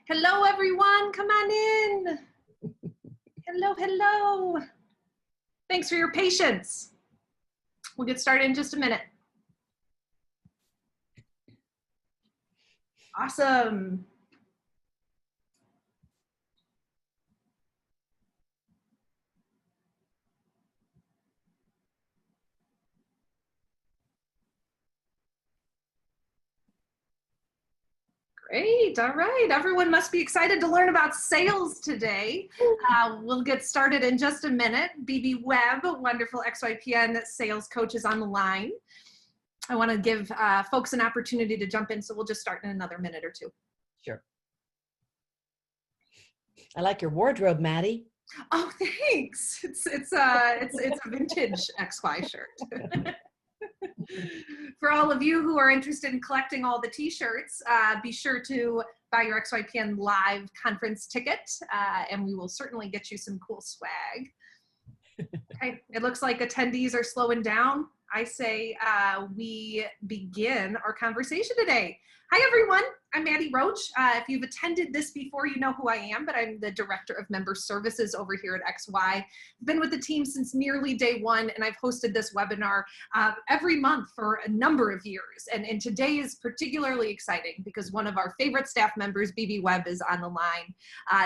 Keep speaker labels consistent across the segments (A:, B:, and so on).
A: Hello, everyone. Come on in. Hello, hello. Thanks for your patience. We'll get started in just a minute. Awesome. Great. All right. Everyone must be excited to learn about sales today. We'll get started in just a minute. BB Webb, a wonderful XYPN sales coach, is on the line. I want to give folks an opportunity to jump in, so we'll just start in another minute or two.
B: Sure. I like your wardrobe, Maddie.
A: Oh, thanks. It's a vintage XY shirt. For all of you who are interested in collecting all the t-shirts, be sure to buy your XYPN live conference ticket, and we will certainly get you some cool swag. Okay, it looks like attendees are slowing down. I say we begin our conversation today. Hi, everyone. I'm Maddie Roach. If you've attended this before, you know who I am, but I'm the Director of Member Services over here at XY. I've been with the team since nearly day one, and I've hosted this webinar every month for a number of years. And today is particularly exciting because one of our favorite staff members, BB Webb, is on the line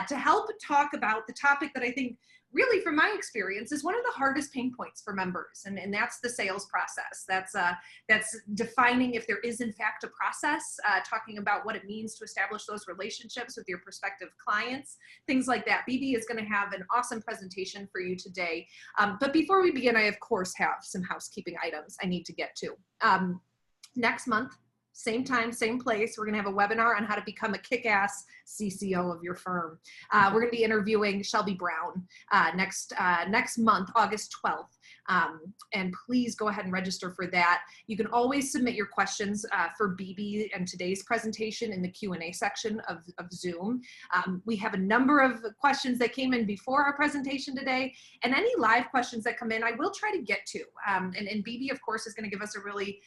A: to help talk about the topic that I think really, from my experience, is one of the hardest pain points for members, and that's the sales process. That's defining if there is in fact a process, talking about what it means to establish those relationships with your prospective clients, things like that. BB is going to have an awesome presentation for you today. But before we begin, I of course have some housekeeping items I need to get to. Next month, same time, same place, we're going to have a webinar on how to become a kick-ass CCO of your firm. We're going to be interviewing Shelby Brown next month, August 12th. And please go ahead and register for that. You can always submit your questions for BB and today's presentation in the Q&A section of Zoom. We have a number of questions that came in before our presentation today, and any live questions that come in, I will try to get to. And BB, of course, is going to give us a really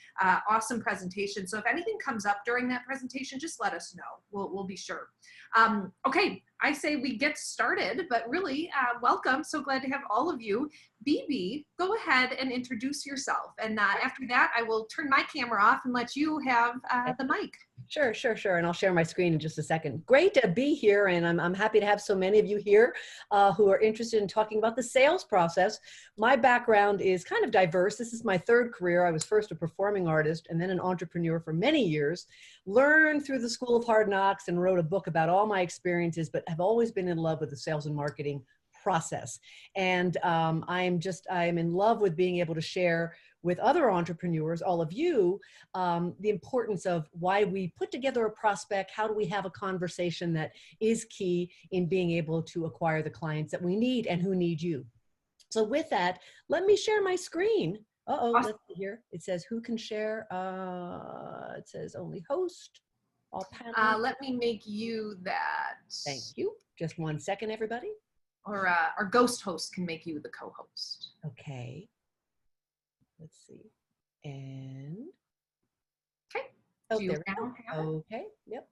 A: awesome presentation. So if anything comes up during that presentation, just let us know. We'll be sure. Okay, I say we get started, but really welcome. So glad to have all of you. BB, go ahead and introduce yourself. And after that, I will turn my camera off and let you have the mic.
B: Sure. And I'll share my screen in just a second. Great to be here. And I'm happy to have so many of you here who are interested in talking about the sales process. My background is kind of diverse. This is my third career. I was first a performing artist and then an entrepreneur for many years, learned through the School of Hard Knocks and wrote a book about all my experiences, but have always been in love with the sales and marketing process. And I am in love with being able to share with other entrepreneurs, all of you, the importance of why we put together a prospect, how do we have a conversation that is key in being able to acquire the clients that we need and who need you. So with that, let me share my screen. Awesome. Let's see here. It says who can share. It says only host. All panelists.
A: Let me make you that.
B: Thank you. Just 1 second, everybody.
A: Or our ghost host can make you the co-host.
B: Okay. Let's see. And
A: okay.
B: Okay. Yep.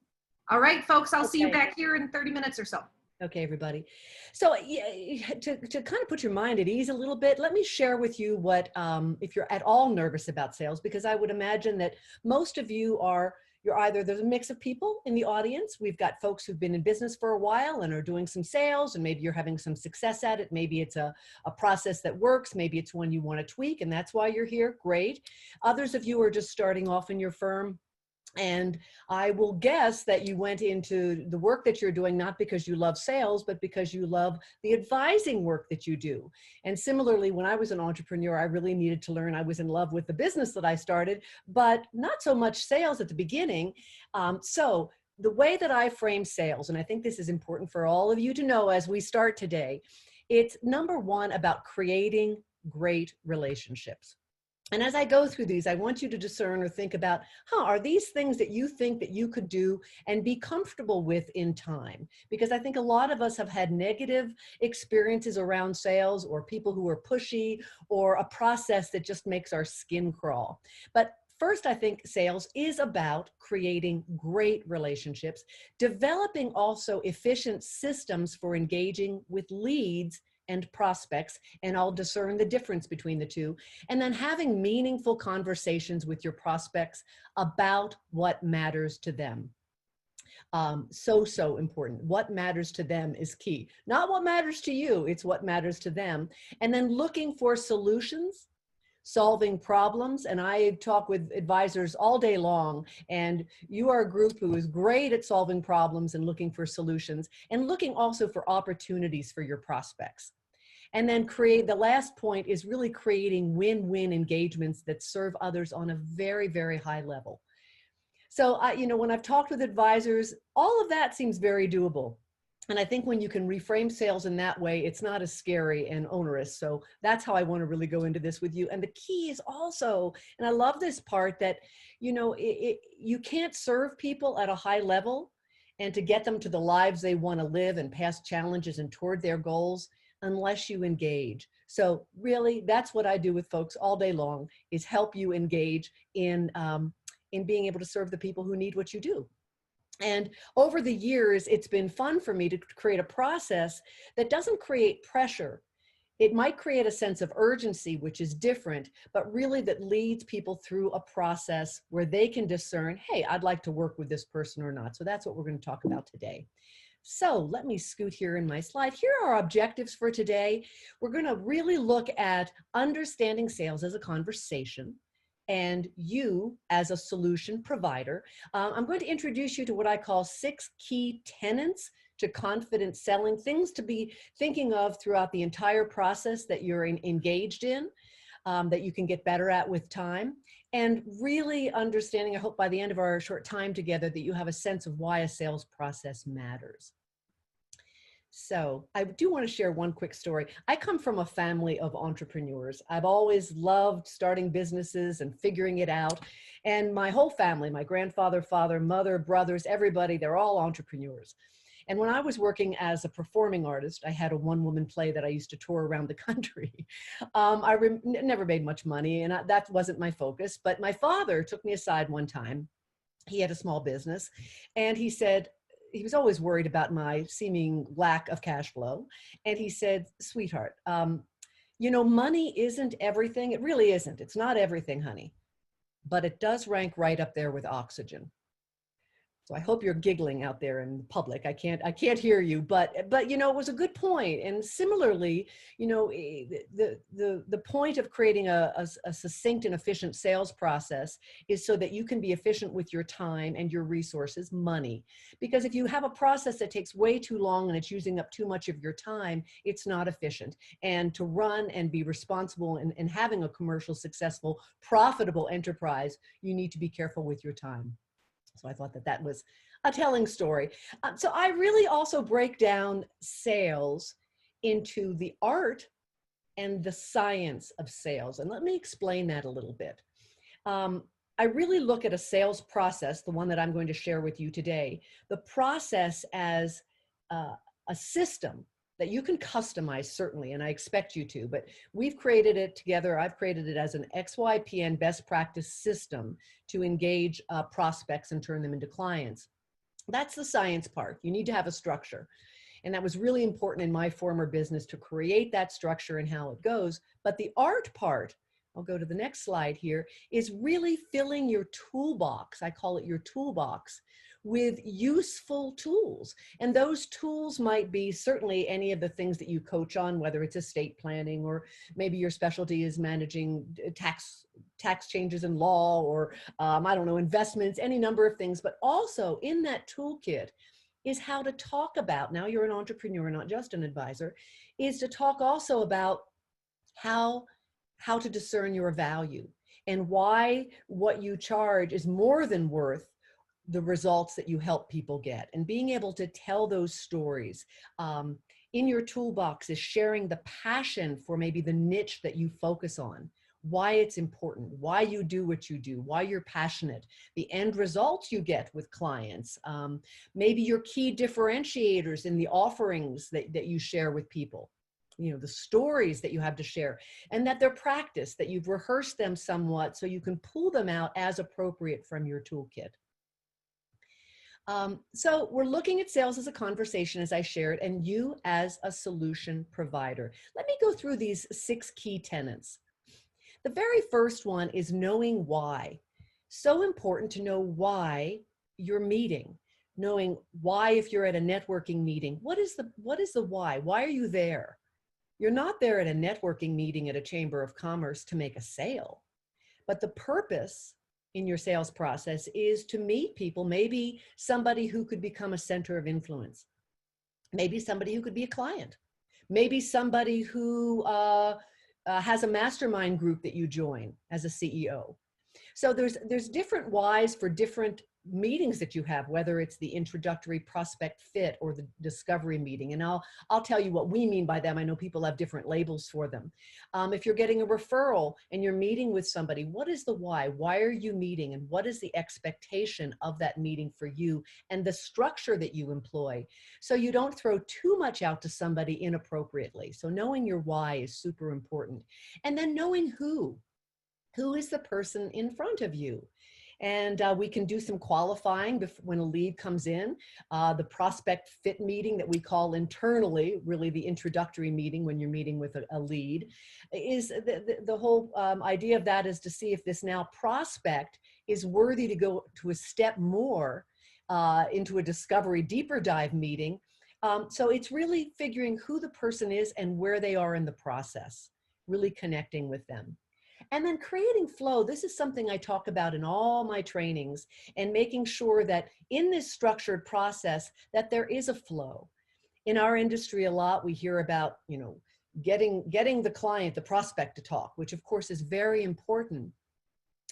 A: All right, folks. I'll see you back here in 30 minutes or so.
B: Okay, everybody. So to kind of put your mind at ease a little bit, let me share with you what, if you're at all nervous about sales, because I would imagine that most of you there's a mix of people in the audience. We've got folks who've been in business for a while and are doing some sales, and maybe you're having some success at it. Maybe it's a process that works. Maybe it's one you want to tweak, and that's why you're here. Great. Others of you are just starting off in your firm. And I will guess that you went into the work that you're doing not because you love sales, but because you love the advising work that you do. And similarly, when I was an entrepreneur, I really needed to learn. I was in love with the business that I started, but not so much sales at the beginning. So the way that I frame sales, and I think this is important for all of you to know as we start today, it's number one about creating great relationships. And as I go through these, I want you to discern or think about, are these things that you think that you could do and be comfortable with in time? Because I think a lot of us have had negative experiences around sales, or people who are pushy, or a process that just makes our skin crawl. But first, I think sales is about creating great relationships, developing also efficient systems for engaging with leads and prospects, and I'll discern the difference between the two, and then having meaningful conversations with your prospects about what matters to them. So important. What matters to them is key. Not what matters to you, it's what matters to them. And then looking for solutions, solving problems. And I talk with advisors all day long, and you are a group who is great at solving problems and looking for solutions, and looking also for opportunities for your prospects. And then the last point is really creating win-win engagements that serve others on a very, very high level. So, when I've talked with advisors, all of that seems very doable. And I think when you can reframe sales in that way, it's not as scary and onerous. So that's how I want to really go into this with you. And the key is also, and I love this part, that, you can't serve people at a high level and to get them to the lives they want to live and past challenges and toward their goals unless you engage. So really, that's what I do with folks all day long, is help you engage in being able to serve the people who need what you do. And over the years, it's been fun for me to create a process that doesn't create pressure. It might create a sense of urgency, which is different, but really that leads people through a process where they can discern, hey, I'd like to work with this person or not. So that's what we're going to talk about today. So let me scoot here in my slide. Here are our objectives for today. We're going to really look at understanding sales as a conversation, and you as a solution provider. I'm going to introduce you to what I call 6 key tenets to confident selling, things to be thinking of throughout the entire process that you're engaged in, that you can get better at with time, and really understanding, I hope by the end of our short time together, that you have a sense of why a sales process matters. So I do want to share one quick story. I come from a family of entrepreneurs. I've always loved starting businesses and figuring it out. And my whole family, my grandfather, father, mother, brothers, everybody, they're all entrepreneurs. And when I was working as a performing artist, I had a one-woman play that I used to tour around the country. I never made much money, and that wasn't my focus. But my father took me aside one time. He had a small business, and he said, he was always worried about my seeming lack of cash flow. And he said, sweetheart, money isn't everything. It really isn't. It's not everything, honey, but it does rank right up there with oxygen. So I hope you're giggling out there in public. I can't hear you, but it was a good point. And similarly, the point of creating a succinct and efficient sales process is so that you can be efficient with your time and your resources, money. Because if you have a process that takes way too long and it's using up too much of your time, it's not efficient. And to run and be responsible and having a commercial, successful, profitable enterprise, you need to be careful with your time. So I thought that was a telling story. So I really also break down sales into the art and the science of sales. And let me explain that a little bit. I really look at a sales process, the one that I'm going to share with you today, the process as a system that you can customize, certainly, and I expect you to, but we've created it together. I've created it as an XYPN best practice system to engage prospects and turn them into clients. That's the science part. You need to have a structure. And that was really important in my former business, to create that structure and how it goes. But the art part, I'll go to the next slide here, is really filling your toolbox. I call it your toolbox, with useful tools. And those tools might be certainly any of the things that you coach on, whether it's estate planning, or maybe your specialty is managing tax changes in law, or I don't know, investments, any number of things. But also in that toolkit is how to talk about, now you're an entrepreneur, not just an advisor, is to talk also about how to discern your value and why what you charge is more than worth the results that you help people get, and being able to tell those stories. In your toolbox is sharing the passion for maybe the niche that you focus on, why it's important, why you do what you do, why you're passionate, the end results you get with clients, maybe your key differentiators in the offerings that you share with people. the stories that you have to share, and that they're practiced, that you've rehearsed them somewhat so you can pull them out as appropriate from your toolkit. So we're looking at sales as a conversation, as I shared, and you as a solution provider. Let me go through these 6 key tenets. The very first one is knowing why. So important to know why you're meeting, knowing why. If you're at a networking meeting, what is the why? Why are you there? You're not there at a networking meeting at a chamber of commerce to make a sale, but the purpose in your sales process is to meet people, maybe somebody who could become a center of influence, maybe somebody who could be a client, maybe somebody who has a mastermind group that you join as a CEO. So there's different whys for different meetings that you have, whether it's the introductory prospect fit or the discovery meeting. And I'll tell you what we mean by them. I know people have different labels for them. If you're getting a referral and you're meeting with somebody, what is the why? Why are you meeting? And what is the expectation of that meeting for you and the structure that you employ? So you don't throw too much out to somebody inappropriately. So knowing your why is super important. And then knowing who is the person in front of you. And we can do some qualifying when a lead comes in. The prospect fit meeting that we call internally, really the introductory meeting when you're meeting with a lead, is the whole idea of that is to see if this now prospect is worthy to go to a step more into a discovery deeper dive meeting. So it's really figuring who the person is and where they are in the process, really connecting with them. And then creating flow. This is something I talk about in all my trainings, and making sure that in this structured process that there is a flow. In our industry a lot, we hear about, getting the client, the prospect to talk, which of course is very important.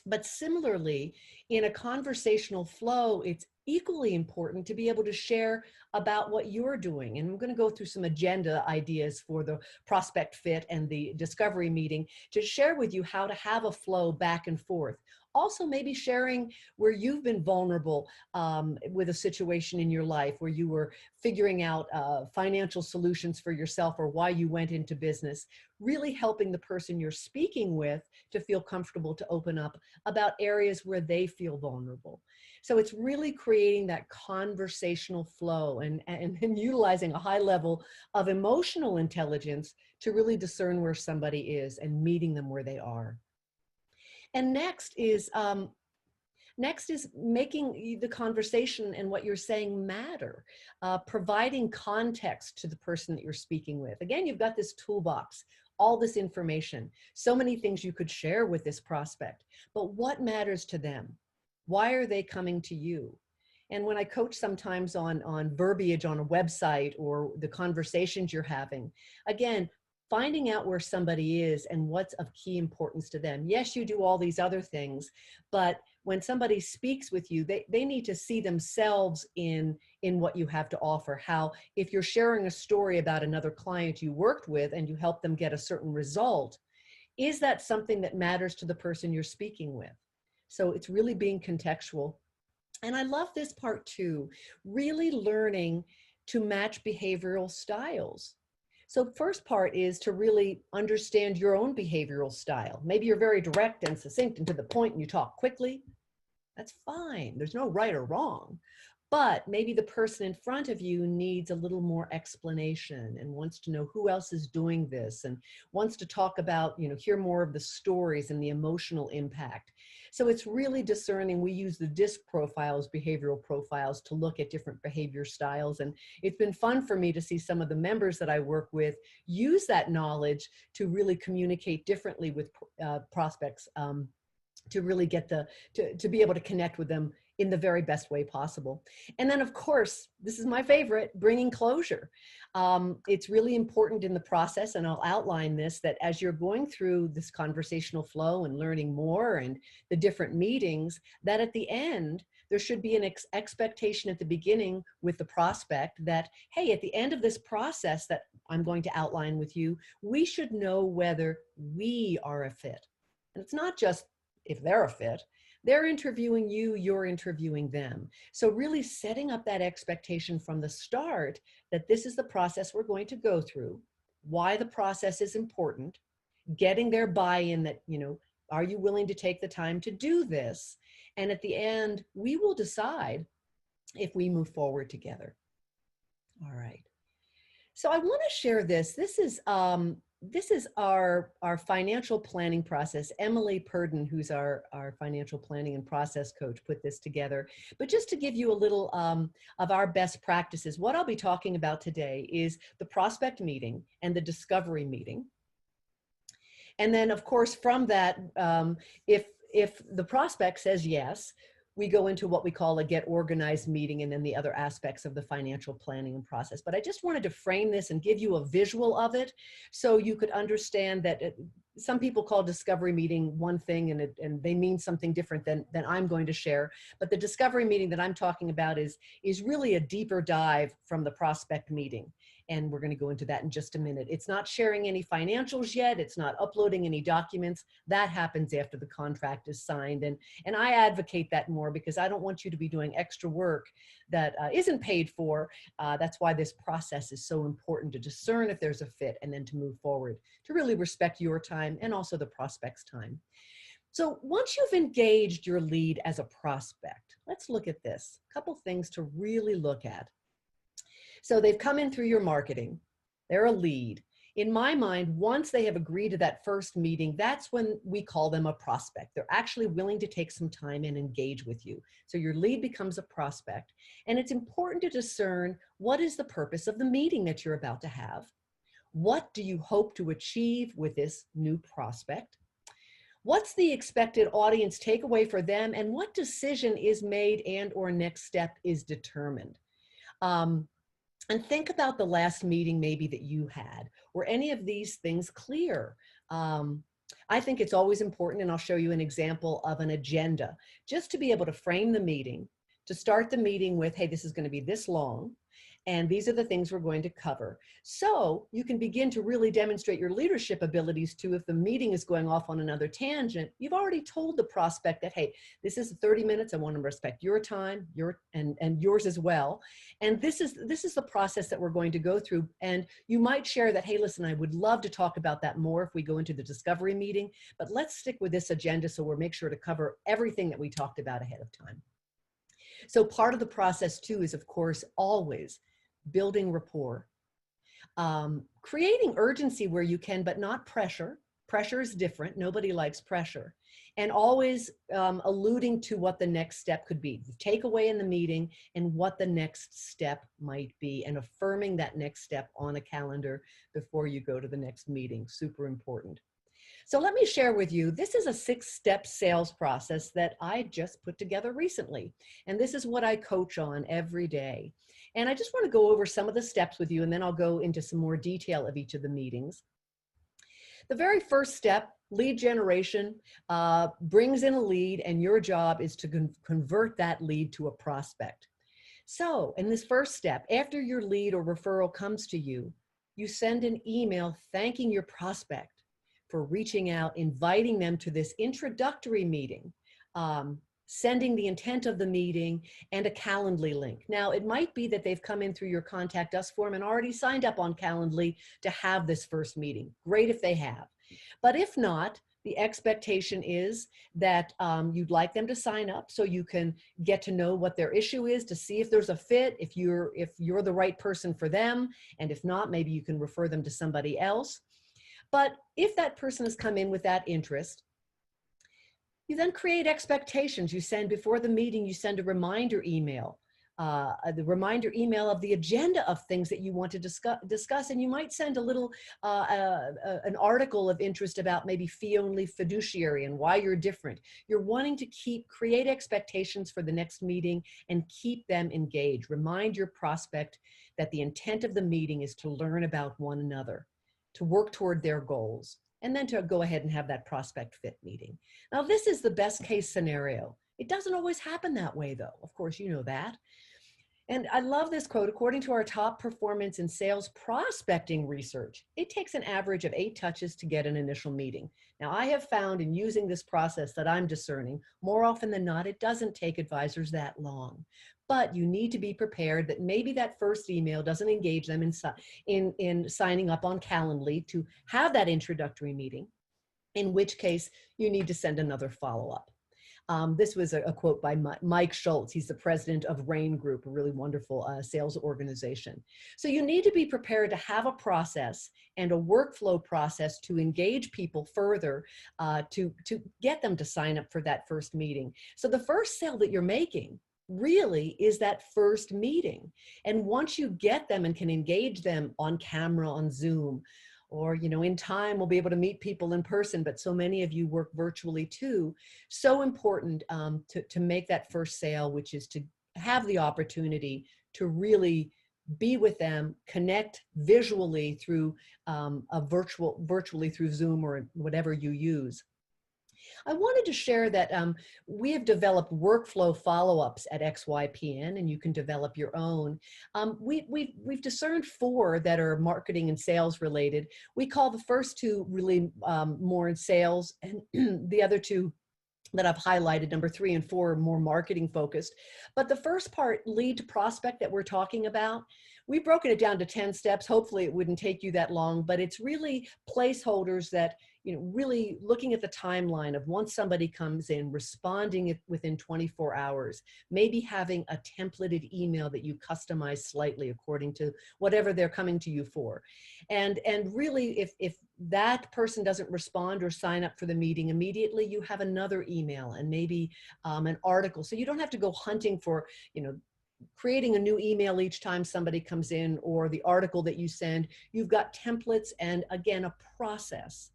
B: But similarly, in a conversational flow, it's equally important to be able to share about what you're doing. And I'm going to go through some agenda ideas for the prospect fit and the discovery meeting to share with you how to have a flow back and forth. Also, maybe sharing where you've been vulnerable with a situation in your life where you were figuring out financial solutions for yourself or why you went into business, really helping the person you're speaking with to feel comfortable to open up about areas where they feel vulnerable. So it's really creating that conversational flow and utilizing a high level of emotional intelligence to really discern where somebody is and meeting them where they are. And next is making the conversation and what you're saying matter, providing context to the person that you're speaking with. Again, you've got this toolbox, all this information, so many things you could share with this prospect, but what matters to them? Why are they coming to you? And when I coach sometimes on verbiage on a website or the conversations you're having, again, finding out where somebody is and what's of key importance to them. Yes, you do all these other things, but when somebody speaks with you, they need to see themselves in what you have to offer. How, if you're sharing a story about another client you worked with and you help them get a certain result, is that something that matters to the person you're speaking with? So it's really being contextual. And I love this part too, really learning to match behavioral styles. So first part is to really understand your own behavioral style. Maybe you're very direct and succinct and to the point and you talk quickly. That's fine. There's no right or wrong. But maybe the person in front of you needs a little more explanation and wants to know who else is doing this and wants to talk about, hear more of the stories and the emotional impact. So it's really discerning. We use the DISC profiles, behavioral profiles, to look at different behavior styles. And it's been fun for me to see some of the members that I work with use that knowledge to really communicate differently with prospects, to really get to be able to connect with them in the very best way possible. And then, of course, this is my favorite, bringing closure. It's really important in the process, and I'll outline this, that as you're going through this conversational flow and learning more and the different meetings, that at the end, there should be an expectation at the beginning with the prospect that, hey, at the end of this process that I'm going to outline with you, we should know whether we are a fit. And it's not just if they're a fit. They're interviewing you, you're interviewing them. So really setting up that expectation from the start that this is the process we're going to go through. why the process is important, getting their buy-in that, are you willing to take the time to do this? And at the end, we will decide if we move forward together. All right. So I want to share this. This is our financial planning process. Emily Purdon, who's our financial planning and process coach, put this together. But just to give you a little of our best practices, what I'll be talking about today is the prospect meeting and the discovery meeting. And then, of course, from that, if the prospect says yes, we go into what we call a get organized meeting, and then the other aspects of the financial planning and process. But I just wanted to frame this and give you a visual of it so you could understand that some people call discovery meeting one thing and they mean something different than I'm going to share. But the discovery meeting that I'm talking about is really a deeper dive from the prospect meeting. And we're going to go into that in just a minute. It's not sharing any financials yet. It's not uploading any documents. That happens after the contract is signed. And I advocate that more because I don't want you to be doing extra work that isn't paid for. That's why this process is so important, to discern if there's a fit and then to move forward, to really respect your time and also the prospect's time. So once you've engaged your lead as a prospect, let's look at this. A couple things to really look at. So they've come in through your marketing. They're a lead. In my mind, once they have agreed to that first meeting, that's when we call them a prospect. They're actually willing to take some time and engage with you. So your lead becomes a prospect. And it's important to discern what is the purpose of the meeting that you're about to have. What do you hope to achieve with this new prospect? What's the expected audience takeaway for them? And what decision is made and or next step is determined? And think about the last meeting maybe that you had. Were any of these things clear? I think it's always important, and I'll show you an example of an agenda, just to be able to frame the meeting, to start the meeting with, hey, this is going to be this long, and these are the things we're going to cover. So you can begin to really demonstrate your leadership abilities too. If the meeting is going off on another tangent, you've already told the prospect that, hey, this is 30 minutes. I want to respect your time, and yours as well. And this is the process that we're going to go through. And you might share that, hey, listen, I would love to talk about that more if we go into the discovery meeting, but let's stick with this agenda so we'll make sure to cover everything that we talked about ahead of time. So part of the process too is, of course, always building rapport, creating urgency where you can, but not pressure. Pressure is different. Nobody likes pressure. And always alluding to what the next step could be, the takeaway in the meeting and what the next step might be, and affirming that next step on a calendar before you go to the next meeting. Super important. So let me share with you, this is a 6-step sales process that I just put together recently. And this is what I coach on every day. And I just want to go over some of the steps with you, and then I'll go into some more detail of each of the meetings. The very first step, lead generation, brings in a lead, and your job is to convert that lead to a prospect. So in this first step, after your lead or referral comes to you, you send an email thanking your prospect for reaching out, inviting them to this introductory meeting, sending the intent of the meeting and a Calendly link. Now, it might be that they've come in through your Contact Us form and already signed up on Calendly to have this first meeting. Great if they have. But if not, the expectation is that you'd like them to sign up so you can get to know what their issue is, to see if there's a fit, if you're the right person for them, and if not, maybe you can refer them to somebody else. But if that person has come in with that interest, you then create expectations. You send, before the meeting, you send a reminder email, the reminder email of the agenda of things that you want to discuss. And you might send a little, an article of interest about maybe fee-only fiduciary and why you're different. You're wanting to create expectations for the next meeting and keep them engaged. Remind your prospect that the intent of the meeting is to learn about one another, to work toward their goals, and then to go ahead and have that prospect fit meeting. Now, this is the best case scenario. It doesn't always happen that way, though. Of course, you know that. And I love this quote. According to our top performance in sales prospecting research, it takes an average of 8 touches to get an initial meeting. Now, I have found in using this process that I'm discerning, more often than not, it doesn't take advisors that long. but you need to be prepared that maybe that first email doesn't engage them in signing up on Calendly to have that introductory meeting, in which case you need to send another follow-up. This was a quote by Mike Schultz. He's the president of Rain Group, a really wonderful sales organization. So you need to be prepared to have a process and a workflow process to engage people further, to get them to sign up for that first meeting. So the first sale that you're making really is that first meeting. And once you get them and can engage them on camera, on Zoom, or, in time we'll be able to meet people in person, but so many of you work virtually too. So important to make that first sale, which is to have the opportunity to really be with them, connect visually through virtually through Zoom or whatever you use. I wanted to share that we have developed workflow follow-ups at XYPN, and you can develop your own. We've discerned 4 that are marketing and sales related. We call the first 2 really more in sales, and the other 2 that I've highlighted, number 3 and 4, are more marketing focused. But the first part, lead to prospect, that we're talking about, we've broken it down to 10 steps. Hopefully it wouldn't take you that long, but it's really placeholders that, really looking at the timeline of once somebody comes in, responding within 24 hours, maybe having a templated email that you customize slightly according to whatever they're coming to you for. And really, if that person doesn't respond or sign up for the meeting immediately, you have another email and maybe an article. So you don't have to go hunting for, creating a new email each time somebody comes in, or the article that you send. You've got templates and, again, a process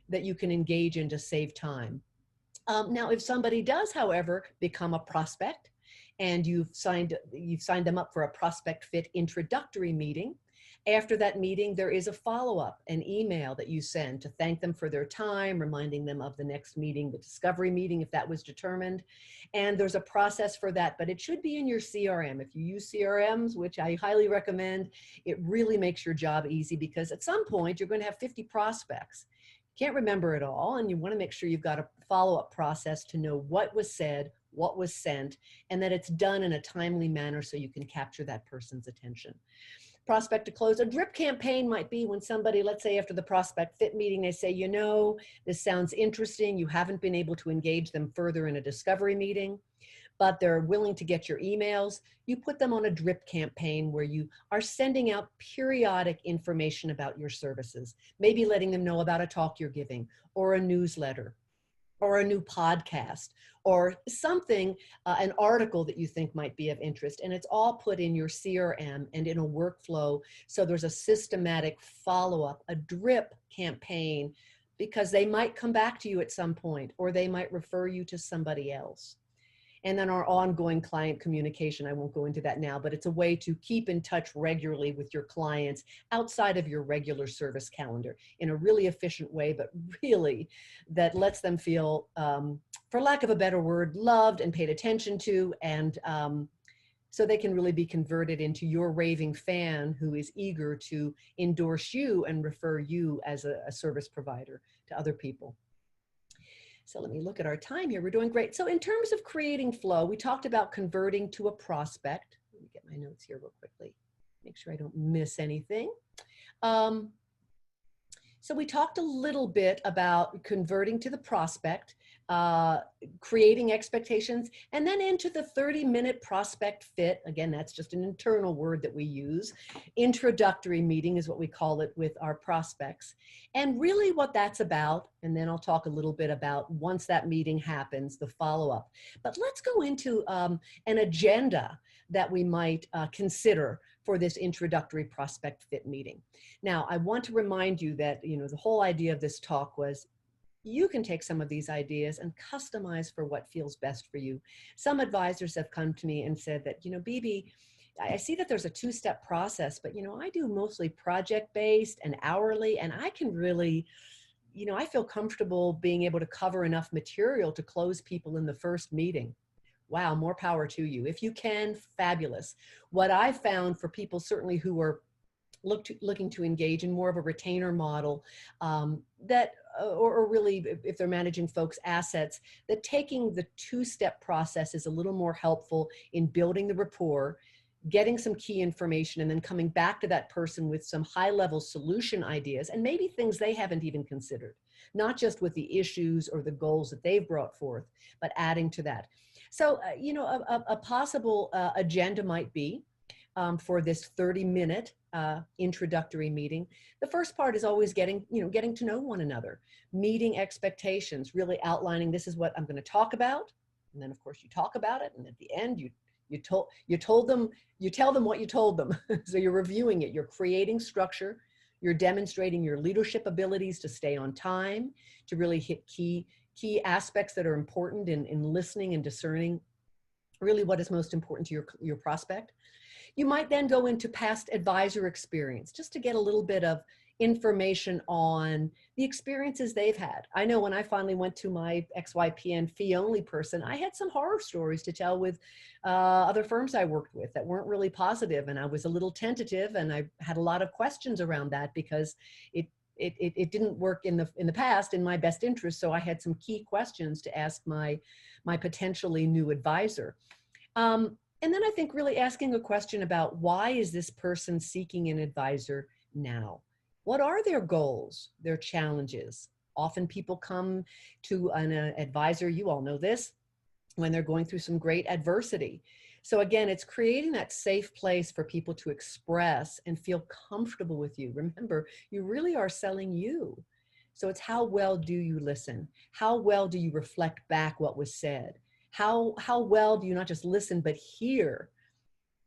B: that you can engage in to save time. Now, if somebody does, however, become a prospect and you've signed them up for a prospect fit introductory meeting, after that meeting, there is a follow-up, an email that you send to thank them for their time, reminding them of the next meeting, the discovery meeting, if that was determined. And there's a process for that, but it should be in your CRM. If you use CRMs, which I highly recommend, it really makes your job easy, because at some point you're going to have 50 prospects. Can't remember it all, and you want to make sure you've got a follow-up process to know what was said, what was sent, and that it's done in a timely manner so you can capture that person's attention. Prospect to close. A drip campaign might be when somebody, let's say after the prospect fit meeting, they say, this sounds interesting. You haven't been able to engage them further in a discovery meeting, but they're willing to get your emails. You put them on a drip campaign where you are sending out periodic information about your services, maybe letting them know about a talk you're giving, or a newsletter, or a new podcast, or something, an article that you think might be of interest. And it's all put in your CRM and in a workflow. So there's a systematic follow-up, a drip campaign, because they might come back to you at some point, or they might refer you to somebody else. And then our ongoing client communication, I won't go into that now, but it's a way to keep in touch regularly with your clients outside of your regular service calendar in a really efficient way, but really that lets them feel, for lack of a better word, loved and paid attention to, and so they can really be converted into your raving fan who is eager to endorse you and refer you as a service provider to other people. So let me look at our time here. We're doing great. So in terms of creating flow, we talked about converting to a prospect. Let me get my notes here real quickly, make sure I don't miss anything. So we talked a little bit about converting to the prospect, creating expectations, and then into the 30-minute prospect fit. Again, that's just an internal word that we use. Introductory meeting is what we call it with our prospects. And really what that's about, and then I'll talk a little bit about once that meeting happens, the follow-up. But let's go into an agenda that we might consider for this introductory prospect fit meeting. Now, I want to remind you that, the whole idea of this talk was you can take some of these ideas and customize for what feels best for you. Some advisors have come to me and said that, Bibi, I see that there's a 2-step process, but, I do mostly project-based and hourly, and I can really, I feel comfortable being able to cover enough material to close people in the first meeting. Wow, more power to you. If you can, fabulous. What I found for people certainly who are looking to engage in more of a retainer model, or really if they're managing folks' assets, that taking the two-step process is a little more helpful in building the rapport, getting some key information, and then coming back to that person with some high-level solution ideas and maybe things they haven't even considered, not just with the issues or the goals that they've brought forth, but adding to that. So, a possible agenda might be for this 30-minute introductory meeting. The first part is always getting to know one another, meeting expectations, really outlining this is what I'm going to talk about. And then of course you talk about it. And at the end, you tell them what you told them. So you're reviewing it, you're creating structure, you're demonstrating your leadership abilities to stay on time, to really hit key aspects that are important in listening and discerning really what is most important to your prospect. You might then go into past advisor experience just to get a little bit of information on the experiences they've had. I know when I finally went to my XYPN fee-only person, I had some horror stories to tell with other firms I worked with that weren't really positive, and I was a little tentative, and I had a lot of questions around that because it didn't work in the past in my best interest. So I had some key questions to ask my potentially new advisor. And then I think really asking a question about why is this person seeking an advisor now? What are their goals, their challenges? Often people come to an advisor, you all know this, when they're going through some great adversity. So again, it's creating that safe place for people to express and feel comfortable with you. Remember, you really are selling you. So it's how well do you listen? How well do you reflect back what was said? How well do you not just listen, but hear?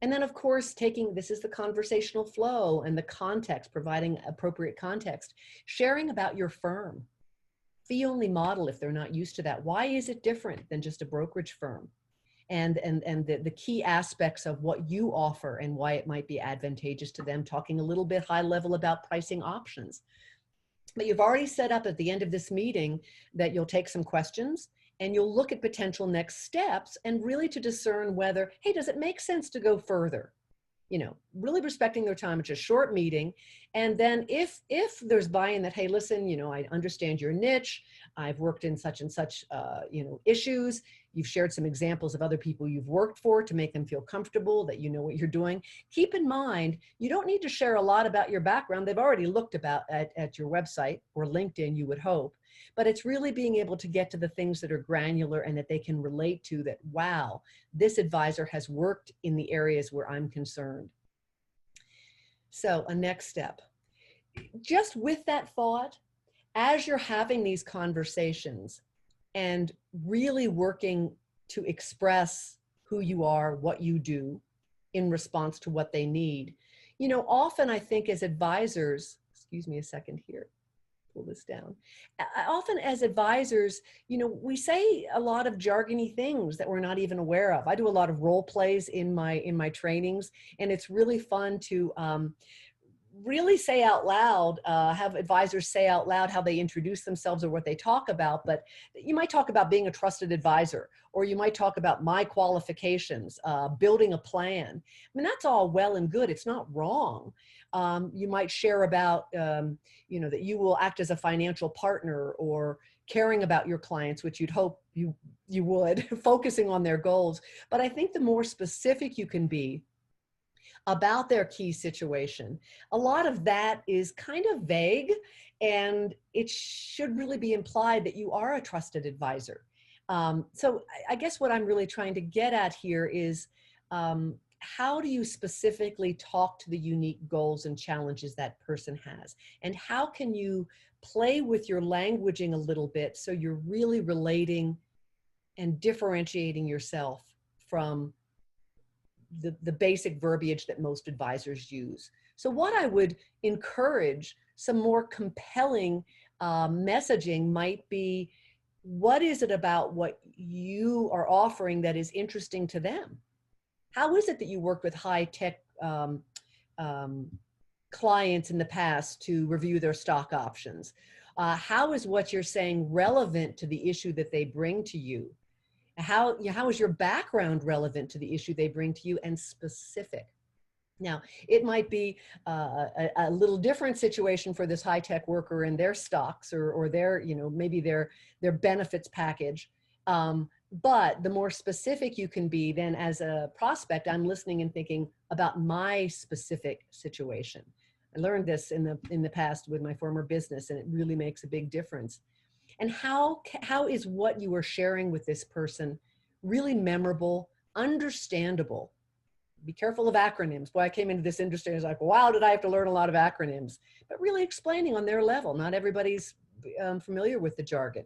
B: And then of course, this is the conversational flow and the context, providing appropriate context, sharing about your firm, fee-only model if they're not used to that. Why is it different than just a brokerage firm? And the key aspects of what you offer and why it might be advantageous to them, talking a little bit high level about pricing options. But you've already set up at the end of this meeting that you'll take some questions and you'll look at potential next steps and really to discern whether, hey, does it make sense to go further? Really respecting their time. It's a short meeting. And then if there's buy-in that, hey, listen, I understand your niche. I've worked in such and such, issues. You've shared some examples of other people you've worked for to make them feel comfortable that you know what you're doing. Keep in mind, you don't need to share a lot about your background. They've already looked at your website or LinkedIn, you would hope. But it's really being able to get to the things that are granular and that they can relate to, that, wow, this advisor has worked in the areas where I'm concerned. So a next step, just with that thought, as you're having these conversations and really working to express who you are, what you do in response to what they need, often I think as advisors, excuse me a second here, pull this down. Often as advisors, we say a lot of jargony things that we're not even aware of. I do a lot of role plays in my trainings, and it's really fun to really say out loud, have advisors say out loud how they introduce themselves or what they talk about. But you might talk about being a trusted advisor, or you might talk about my qualifications, building a plan. I mean, that's all well and good. It's not wrong. You might share about, that you will act as a financial partner, or caring about your clients, which you'd hope you would, focusing on their goals. But I think the more specific you can be about their key situation, a lot of that is kind of vague, and it should really be implied that you are a trusted advisor. So I guess what I'm really trying to get at here is, how do you specifically talk to the unique goals and challenges that person has? And how can you play with your languaging a little bit so you're really relating and differentiating yourself from the basic verbiage that most advisors use? So what I would encourage, some more compelling messaging might be, what is it about what you are offering that is interesting to them? How is it that you worked with high-tech clients in the past to review their stock options? How is what you're saying relevant to the issue that they bring to you? How is your background relevant to the issue they bring to you, and specific? Now, it might be a little different situation for this high-tech worker and their stocks or their, maybe their benefits package. But the more specific you can be, then as a prospect, I'm listening and thinking about my specific situation. I learned this in the past with my former business, and it really makes a big difference. And how is what you are sharing with this person really memorable, understandable? Be careful of acronyms. Boy, I came into this industry and I was like, wow, did I have to learn a lot of acronyms? But really explaining on their level. Not everybody's familiar with the jargon.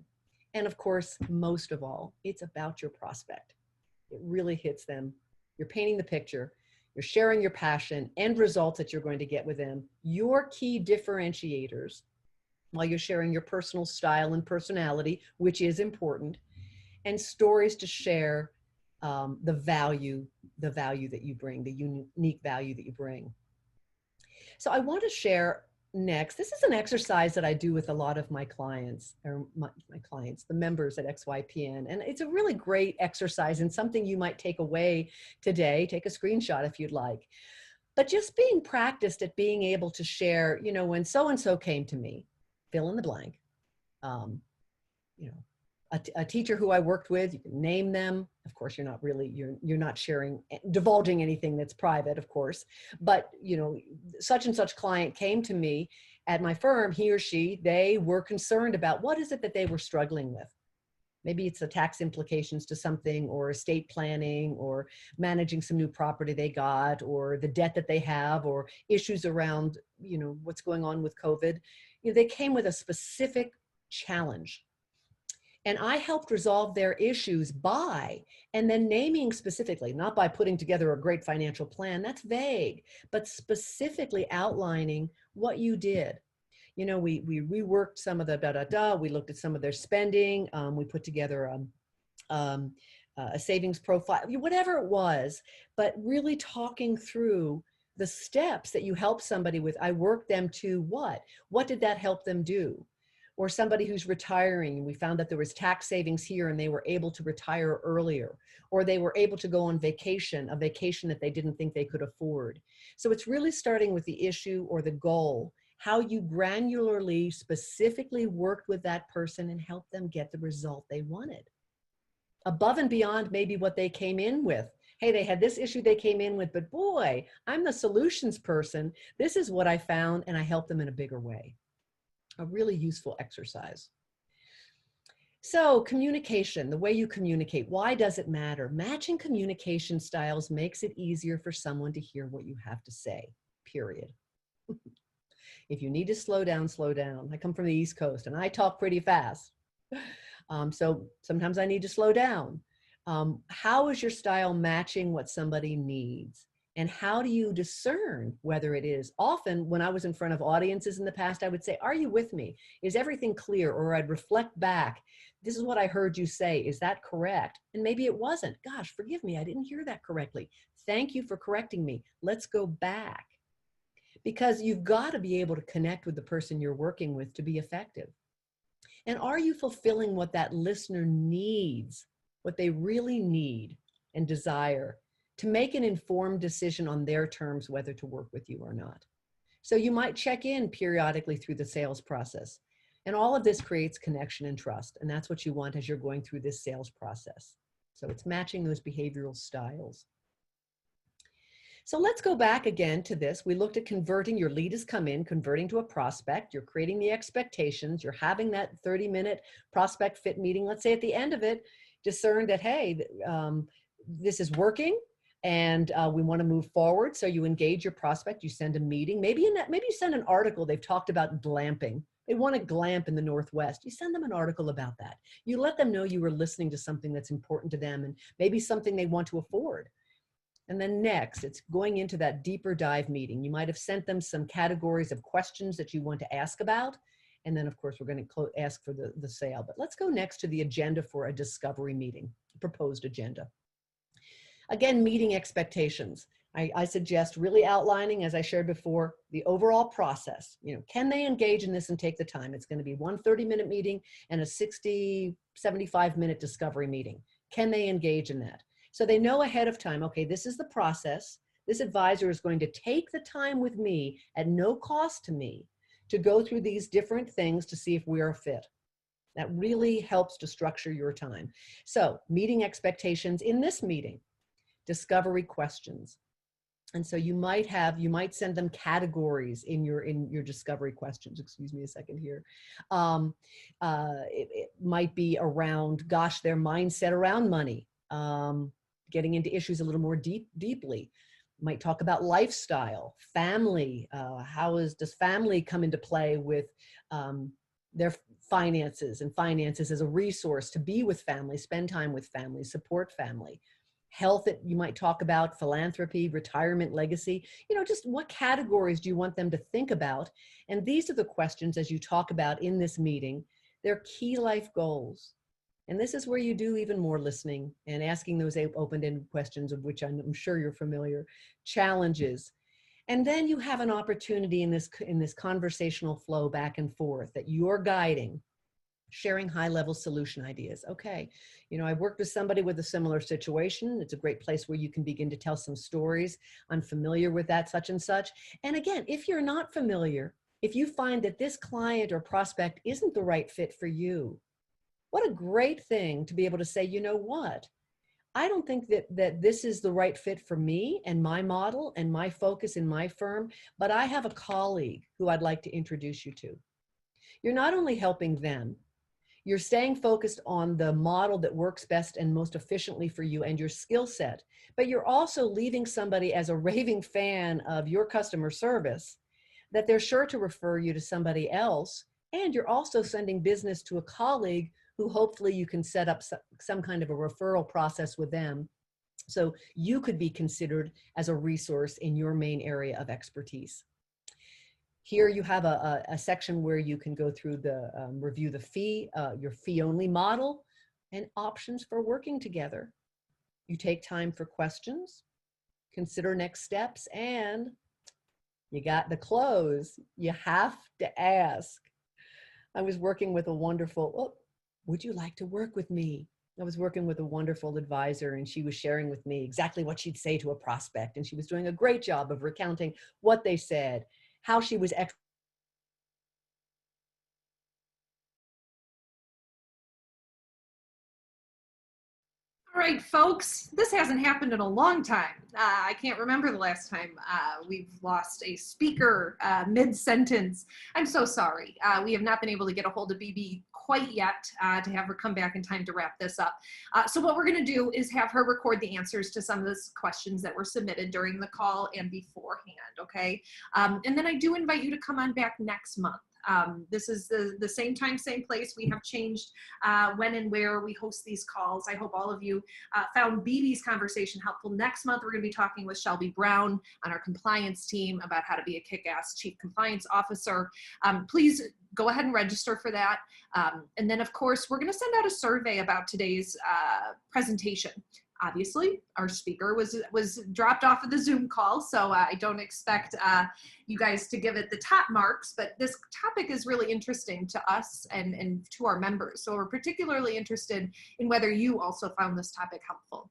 B: And of course, most of all, it's about your prospect. It really hits them. You're painting the picture. You're sharing your passion, end results that you're going to get with them, your key differentiators, while you're sharing your personal style and personality, which is important, and stories to share the value that you bring, the unique value that you bring. So I want to share next, this is an exercise that I do with a lot of my clients, or my clients, the members at XYPN. And it's a really great exercise and something you might take away today. Take a screenshot if you'd like. But just being practiced at being able to share, when so-and-so came to me, fill in the blank, a teacher who I worked with, you can name them. Of course, you're not sharing, divulging anything that's private, of course, but such and such client came to me at my firm, he or she, they were concerned about what is it that they were struggling with. Maybe it's the tax implications to something, or estate planning, or managing some new property they got, or the debt that they have, or issues around, what's going on with COVID. They came with a specific challenge. And I helped resolve their issues and then naming specifically, not by putting together a great financial plan, that's vague, but specifically outlining what you did. We reworked some of the we looked at some of their spending, we put together a savings profile, whatever it was, but really talking through the steps that you help somebody with. I worked them to what? What did that help them do? Or somebody who's retiring, we found that there was tax savings here and they were able to retire earlier, or they were able to go on vacation, a vacation that they didn't think they could afford. So it's really starting with the issue or the goal, how you granularly, specifically worked with that person and helped them get the result they wanted. Above and beyond maybe what they came in with. Hey, they had this issue they came in with, but boy, I'm the solutions person. This is what I found, and I helped them in a bigger way. A really useful exercise. So communication, the way you communicate, why does it matter? Matching communication styles makes it easier for someone to hear what you have to say, period. If you need to slow down, slow down. I come from the East Coast and I talk pretty fast. So sometimes I need to slow down. How is your style matching what somebody needs? And how do you discern whether it is? Often when I was in front of audiences in the past, I would say, are you with me? Is everything clear? Or I'd reflect back. This is what I heard you say. Is that correct? And maybe it wasn't. Gosh, forgive me. I didn't hear that correctly. Thank you for correcting me. Let's go back. Because you've got to be able to connect with the person you're working with to be effective. And are you fulfilling what that listener needs, what they really need and desire, to make an informed decision on their terms whether to work with you or not? So you might check in periodically through the sales process. And all of this creates connection and trust. And that's what you want as you're going through this sales process. So it's matching those behavioral styles. So let's go back again to this. We looked at converting. Your lead has come in, converting to a prospect. You're creating the expectations. You're having that 30-minute prospect fit meeting. Let's say at the end of it, discern that, hey, this is working. And we want to move forward. So you engage your prospect, you send a meeting, maybe you send an article. They've talked about glamping. They want to glamp in the Northwest. You send them an article about that. You let them know you were listening to something that's important to them and maybe something they want to afford. And then next, it's going into that deeper dive meeting. You might have sent them some categories of questions that you want to ask about. And then of course, we're going to ask for the sale. But let's go next to the agenda for a discovery meeting, proposed agenda. Again, meeting expectations. I suggest really outlining, as I shared before, the overall process. Can they engage in this and take the time? It's going to be one 30-minute meeting and a 60, 75-minute discovery meeting. Can they engage in that? So they know ahead of time, okay, this is the process. This advisor is going to take the time with me at no cost to me to go through these different things to see if we are a fit. That really helps to structure your time. So, meeting expectations in this meeting, discovery questions. And so you might send them categories in your discovery questions. Excuse me a second here. It might be around, gosh, their mindset around money, getting into issues a little more deeply. Might talk about lifestyle, family. Does family come into play with their finances, and finances as a resource to be with family, spend time with family, support family. Health, that you might talk about, philanthropy, retirement, legacy, just what categories do you want them to think about? And these are the questions, as you talk about in this meeting, they're key life goals. And this is where you do even more listening and asking those open-ended questions, of which I'm sure you're familiar, challenges. And then you have an opportunity in this conversational flow back and forth that you're guiding, sharing high-level solution ideas. Okay, I've worked with somebody with a similar situation. It's a great place where you can begin to tell some stories. I'm familiar with that, such and such. And again, if you're not familiar, if you find that this client or prospect isn't the right fit for you, what a great thing to be able to say, you know what? I don't think that this is the right fit for me and my model and my focus in my firm, but I have a colleague who I'd like to introduce you to. You're not only helping them, you're staying focused on the model that works best and most efficiently for you and your skill set, but you're also leaving somebody as a raving fan of your customer service that they're sure to refer you to somebody else. And you're also sending business to a colleague who hopefully you can set up some kind of a referral process with them. So you could be considered as a resource in your main area of expertise. Here you have a section where you can go through the review the fee, your fee-only model, and options for working together. You take time for questions, consider next steps, and you got the close. You have to ask. I was working with a wonderful, would you like to work with me? I was working with a wonderful advisor, and she was sharing with me exactly what she'd say to a prospect, and she was doing a great job of recounting what they said, how she was
A: All right, folks, this hasn't happened in a long time. I can't remember the last time we've lost a speaker mid-sentence. I'm so sorry. We have not been able to get a hold of BB quite yet to have her come back in time to wrap this up. So what we're going to do is have her record the answers to some of those questions that were submitted during the call and beforehand, okay? And then I do invite you to come on back next month. This is the same time, same place. We have changed when and where we host these calls. I hope all of you found BB's conversation helpful. Next month, we're going to be talking with Shelby Brown on our compliance team about how to be a kick-ass chief compliance officer. Please go ahead and register for that. And then, of course, we're going to send out a survey about today's presentation. Obviously, our speaker was dropped off of the Zoom call, so I don't expect you guys to give it the top marks, but this topic is really interesting to us and to our members. So we're particularly interested in whether you also found this topic helpful.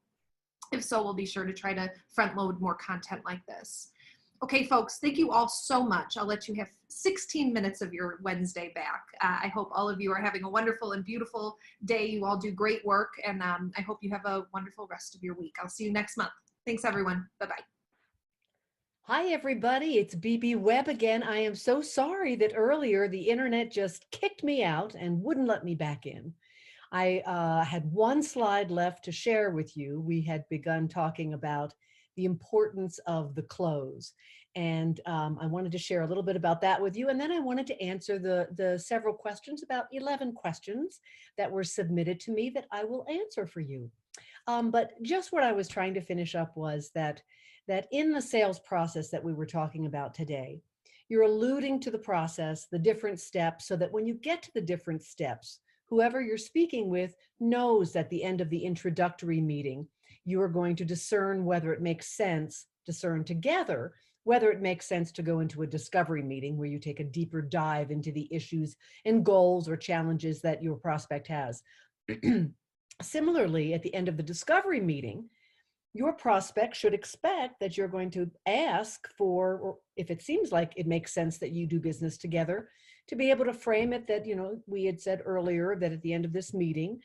A: If so, we'll be sure to try to front load more content like this. Okay, folks, thank you all so much. I'll let you have 16 minutes of your Wednesday back. I hope all of you are having a wonderful and beautiful day. You all do great work, and I hope you have a wonderful rest of your week. I'll see you next month. Thanks, everyone. Bye-bye.
B: Hi, everybody. It's BB Webb again. I am so sorry that earlier the internet just kicked me out and wouldn't let me back in. I had one slide left to share with you. We had begun talking about the importance of the close. And I wanted to share a little bit about that with you. And then I wanted to answer the several questions, about 11 questions that were submitted to me that I will answer for you. But just what I was trying to finish up was that in the sales process that we were talking about today, you're alluding to the process, the different steps, so that when you get to the different steps, whoever you're speaking with knows at the end of the introductory meeting, you are going to discern whether it makes sense, discern together, whether it makes sense to go into a discovery meeting where you take a deeper dive into the issues and goals or challenges that your prospect has. Similarly, at the end of the discovery meeting, your prospect should expect that you're going to ask for, or if it seems like it makes sense that you do business together, to be able to frame it that, we had said earlier that at the end of this meeting,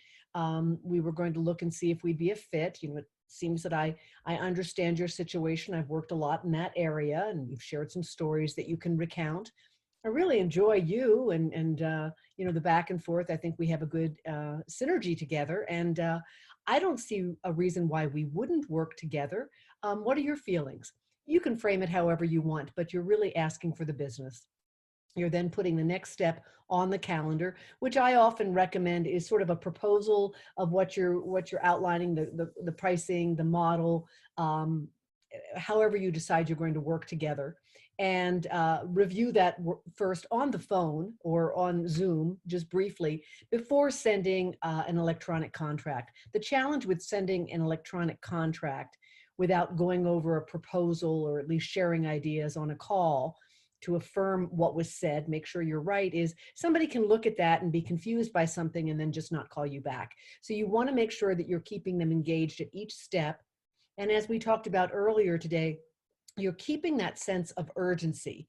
B: we were going to look and see if we'd be a fit. It seems that I understand your situation. I've worked a lot in that area, and you've shared some stories that you can recount. I really enjoy you and the back and forth. I think we have a good synergy together, and I don't see a reason why we wouldn't work together. What are your feelings? You can frame it however you want, but you're really asking for the business. You're then putting the next step on the calendar, which I often recommend is sort of a proposal of what you're outlining, the pricing, the model, however you decide you're going to work together, and review that first on the phone or on Zoom, just briefly, before sending an electronic contract. The challenge with sending an electronic contract without going over a proposal or at least sharing ideas on a call to affirm what was said, make sure you're right, is somebody can look at that and be confused by something and then just not call you back. So you want to make sure that you're keeping them engaged at each step. And as we talked about earlier today, you're keeping that sense of urgency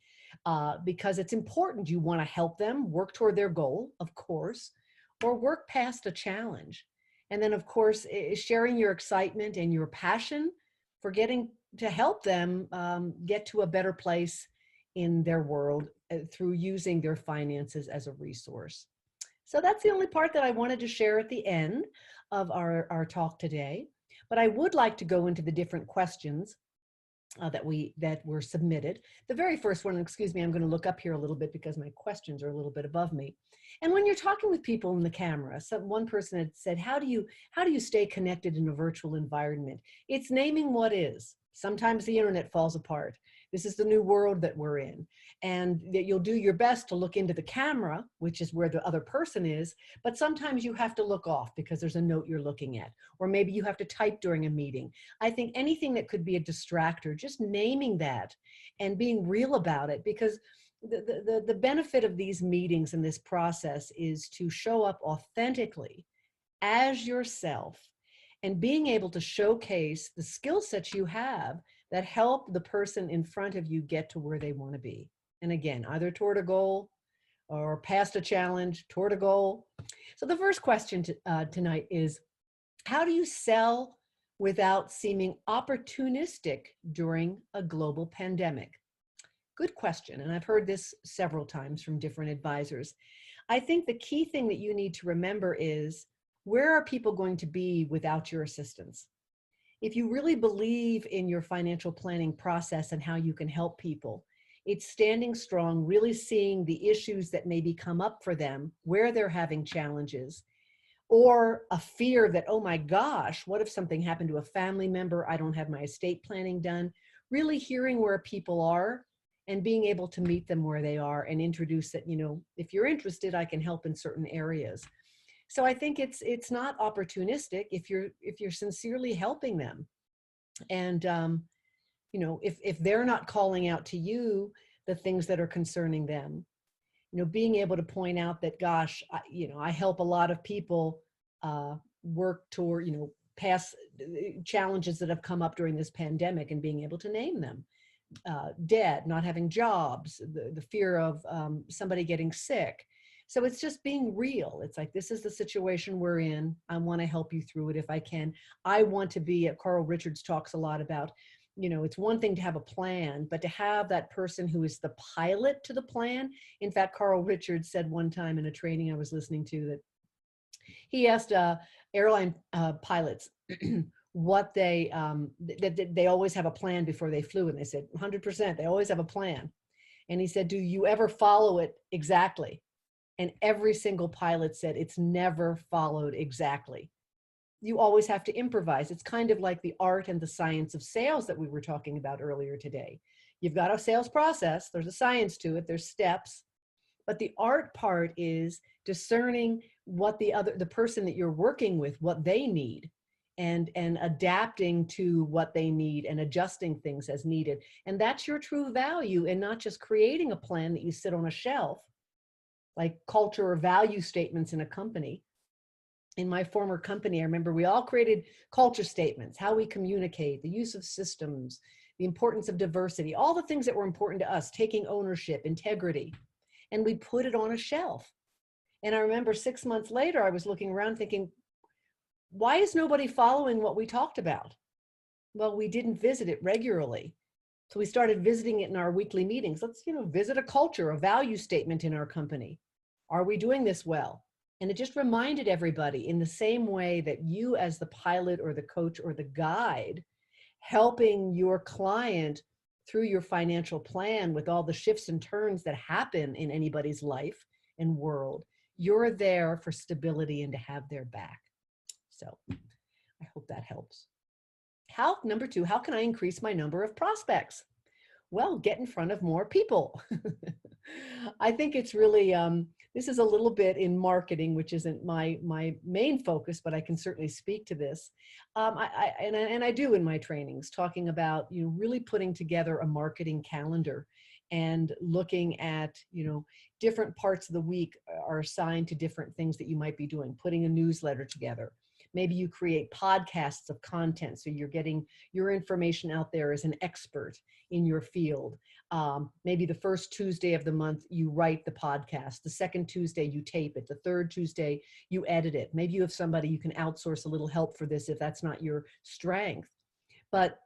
B: because it's important. You want to help them work toward their goal, of course, or work past a challenge. And then, of course, sharing your excitement and your passion for getting to help them get to a better place in their world through using their finances as a resource. So that's the only part that I wanted to share at the end of our talk today. But I would like to go into the different questions that were submitted. The very first one, excuse me, I'm going to look up here a little bit because my questions are a little bit above me. And when you're talking with people in the camera, one person had said, how do you stay connected in a virtual environment? It's naming what is. Sometimes the internet falls apart. This is the new world that we're in. And that you'll do your best to look into the camera, which is where the other person is, but sometimes you have to look off because there's a note you're looking at, or maybe you have to type during a meeting. I think anything that could be a distractor, just naming that and being real about it, because the benefit of these meetings and this process is to show up authentically as yourself and being able to showcase the skill sets you have that help the person in front of you get to where they want to be. And again, either toward a goal or past a challenge, toward a goal. So the first question tonight is, how do you sell without seeming opportunistic during a global pandemic? Good question. And I've heard this several times from different advisors. I think the key thing that you need to remember is, where are people going to be without your assistance? If you really believe in your financial planning process and how you can help people, it's standing strong, really seeing the issues that maybe come up for them, where they're having challenges, or a fear that, oh my gosh, what if something happened to a family member? I don't have my estate planning done. Really hearing where people are and being able to meet them where they are and introduce that, if you're interested, I can help in certain areas. So I think it's not opportunistic if you're sincerely helping them. And, if they're not calling out to you the things that are concerning them, being able to point out that, gosh, I help a lot of people work toward, past challenges that have come up during this pandemic, and being able to name them. Debt, not having jobs, the fear of somebody getting sick. So it's just being real. It's like, this is the situation we're in. I want to help you through it if I can. I want to be, Carl Richards talks a lot about, it's one thing to have a plan, but to have that person who is the pilot to the plan. In fact, Carl Richards said one time in a training I was listening to that he asked airline pilots what they always have a plan before they flew. And they said 100%, they always have a plan. And he said, do you ever follow it exactly? And every single pilot said it's never followed exactly. You always have to improvise. It's kind of like the art and the science of sales that we were talking about earlier today. You've got a sales process. There's a science to it. There's steps. But the art part is discerning what the person that you're working with, what they need, and adapting to what they need and adjusting things as needed. And that's your true value, and not just creating a plan that you sit on a shelf, like culture or value statements in a company. in my former company, I remember we all created culture statements, how we communicate, the use of systems, the importance of diversity, all the things that were important to us, taking ownership, integrity, and we put it on a shelf. And I remember 6 months later, I was looking around thinking, why is nobody following what we talked about? Well, we didn't visit it regularly. So we started visiting it in our weekly meetings. Let's, visit a culture, a value statement in our company. Are we doing this well? And it just reminded everybody, in the same way that you as the pilot or the coach or the guide, helping your client through your financial plan with all the shifts and turns that happen in anybody's life and world, you're there for stability and to have their back. So I hope that helps. Number 2, how can I increase my number of prospects? Well, get in front of more people. I think it's really, this is a little bit in marketing, which isn't my main focus, but I can certainly speak to this. I do in my trainings, talking about, really putting together a marketing calendar and looking at, different parts of the week are assigned to different things that you might be doing, putting a newsletter together. Maybe you create podcasts of content, so you're getting your information out there as an expert in your field. Maybe the first Tuesday of the month, you write the podcast. The second Tuesday, you tape it. The third Tuesday, you edit it. Maybe you have somebody you can outsource a little help for this if that's not your strength. But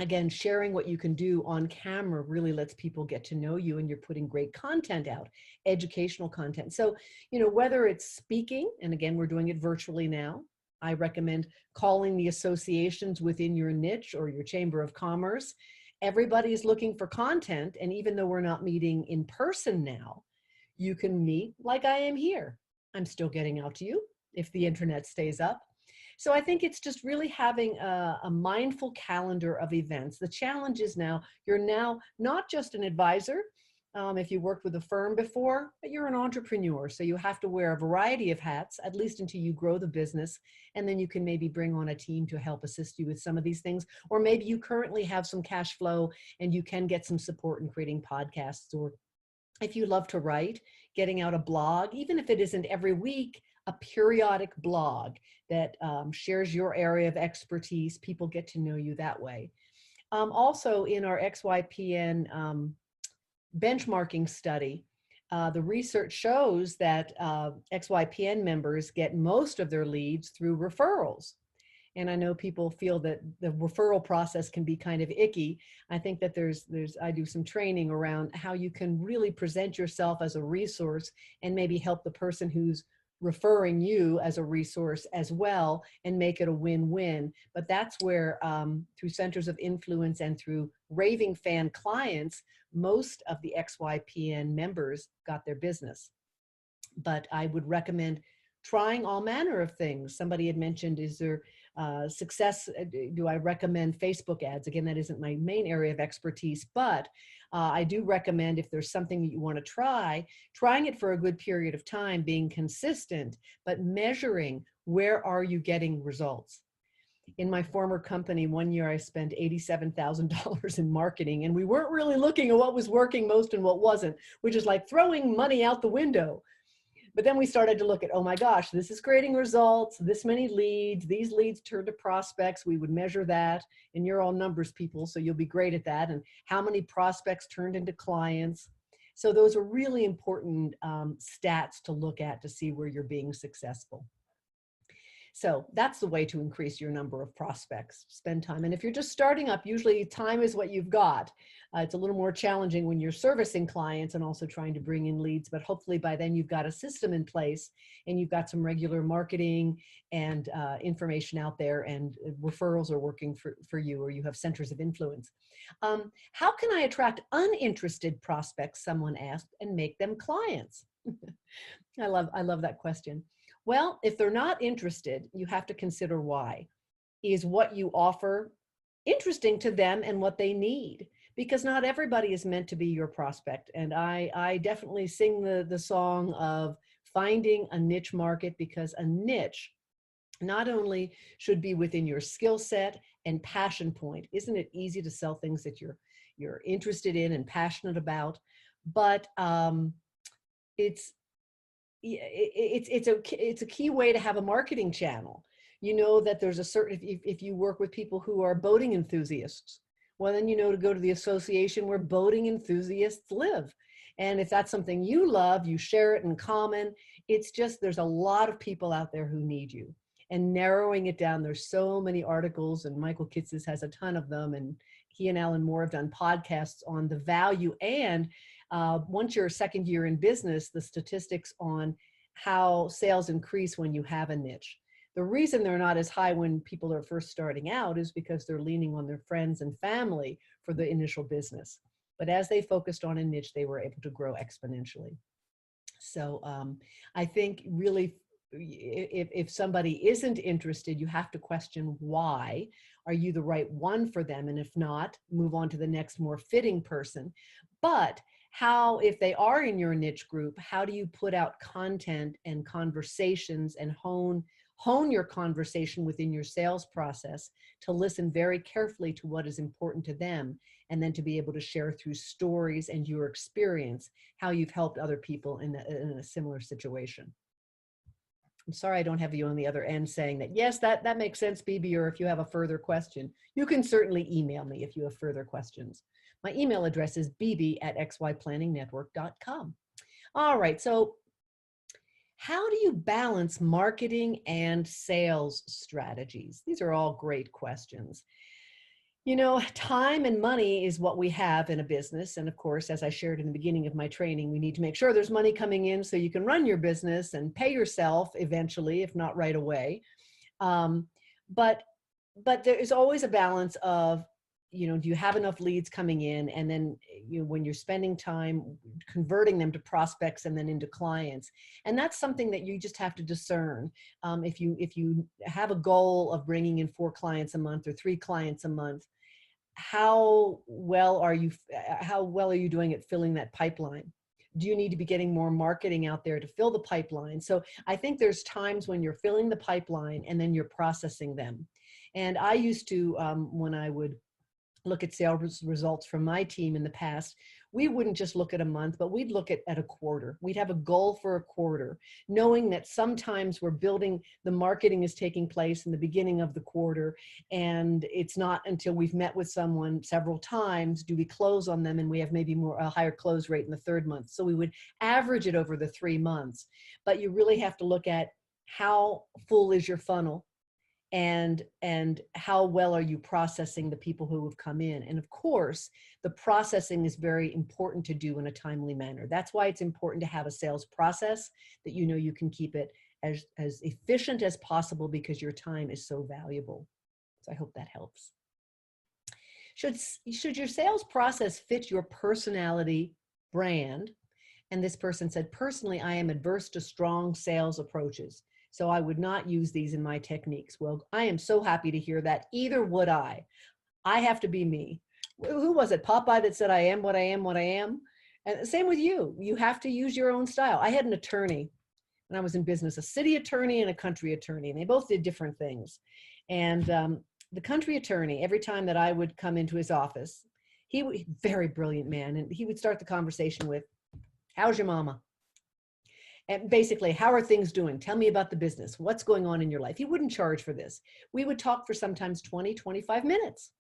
B: again, sharing what you can do on camera really lets people get to know you, and you're putting great content out, educational content. So, whether it's speaking, and again, we're doing it virtually now, I recommend calling the associations within your niche or your chamber of commerce. Everybody's looking for content. And even though we're not meeting in person now, you can meet like I am here. I'm still getting out to you if the internet stays up. So I think it's just really having a mindful calendar of events. The challenge is now, you're now not just an advisor, if you worked with a firm before, but you're an entrepreneur. So you have to wear a variety of hats, at least until you grow the business. And then you can maybe bring on a team to help assist you with some of these things. Or maybe you currently have some cash flow and you can get some support in creating podcasts. Or if you love to write, getting out a blog, even if it isn't every week, a periodic blog that shares your area of expertise. People get to know you that way. Also in our XYPN benchmarking study, the research shows that XYPN members get most of their leads through referrals. And I know people feel that the referral process can be kind of icky. I think that I do some training around how you can really present yourself as a resource and maybe help the person who's referring you as a resource as well, and make it a win-win. But that's where through centers of influence and through raving fan clients, most of the XYPN members got their business. But I would recommend trying all manner of things. Somebody had mentioned, is there success? Do I recommend Facebook ads? Again, that isn't my main area of expertise, but I do recommend, if there's something that you want to trying it for a good period of time, being consistent, but measuring where are you getting results. In my former company, one year I spent $87,000 in marketing, and we weren't really looking at what was working most and what wasn't, which is like throwing money out the window. But then we started to look at, oh my gosh, this is creating results, this many leads, these leads turn to prospects. We would measure that, and you're all numbers people, so you'll be great at that. And how many prospects turned into clients. So those are really important stats to look at to see where you're being successful. So that's the way to increase your number of prospects. Spend time. And if you're just starting up, usually time is what you've got. It's a little more challenging when you're servicing clients and also trying to bring in leads, but hopefully by then you've got a system in place and you've got some regular marketing and information out there, and referrals are working for you, or you have centers of influence. How can I attract uninterested prospects, someone asked, and make them clients? I love that question. Well, if they're not interested, you have to consider why. Is what you offer interesting to them and what they need? Because not everybody is meant to be your prospect. And I definitely sing the song of finding a niche market, because a niche not only should be within your skill set and passion point. Isn't it easy to sell things that you're interested in and passionate about? But it's it's a key way to have a marketing channel. You know that there's a certain, if you work with people who are boating enthusiasts, well, then you know to go to the association where boating enthusiasts live. And if that's something you love, you share it in common. It's just, there's a lot of people out there who need you. And narrowing it down, there's so many articles, and Michael Kitces has a ton of them, and he and Alan Moore have done podcasts on the value. And once you're a second year in business, the statistics on how sales increase when you have a niche. The reason they're not as high when people are first starting out is because they're leaning on their friends and family for the initial business. But as they focused on a niche, they were able to grow exponentially. So I think really, if somebody isn't interested, you have to question why. Are you the right one for them? And if not, move on to the next more fitting person. But how, if they are in your niche group, how do you put out content and conversations and hone your conversation within your sales process to listen very carefully to what is important to them, and then to be able to share through stories and your experience how you've helped other people in a similar situation. I'm sorry I don't have you on the other end saying that, yes, that makes sense, BB, or if you have a further question, you can certainly email me if you have further questions. My email address is bb@xyplanningnetwork.com. All right, so how do you balance marketing and sales strategies? These are all great questions. You know, time and money is what we have in a business. And of course, as I shared in the beginning of my training, we need to make sure there's money coming in so you can run your business and pay yourself eventually, if not right away. But there is always a balance of, you know, do you have enough leads coming in? And then when you're spending time converting them to prospects and then into clients. And that's something that you just have to discern. If you have a goal of bringing in 4 clients a month or 3 clients a month, how well are you doing at filling that pipeline? Do you need to be getting more marketing out there to fill the pipeline? So I think there's times when you're filling the pipeline and then you're processing them. And I used to, when I would look at sales results from my team in the past, we wouldn't just look at a month, but we'd look at a quarter. We'd have a goal for a quarter, knowing that sometimes we're building, the marketing is taking place in the beginning of the quarter, and it's not until we've met with someone several times do we close on them, and we have maybe a higher close rate in the 3rd month. So we would average it over the 3 months. But you really have to look at how full is your funnel, and how well are you processing the people who have come in. And of course, the processing is very important to do in a timely manner. That's why it's important to have a sales process that you know you can keep it as efficient as possible, because your time is so valuable. So I hope that helps. Should your sales process fit your personality brand? And this person said, personally, I am adverse to strong sales approaches, so I would not use these in my techniques. Well, I am so happy to hear that. Either would I. I have to be me. Who was it? Popeye that said, I am what I am, what I am. And same with you. You have to use your own style. I had an attorney when I was in business, a city attorney and a country attorney, and they both did different things. And the country attorney, every time that I would come into his office, very brilliant man, and he would start the conversation with, how's your mama? And basically, how are things doing? Tell me about the business. What's going on in your life? He wouldn't charge for this. We would talk for sometimes 20, 25 minutes,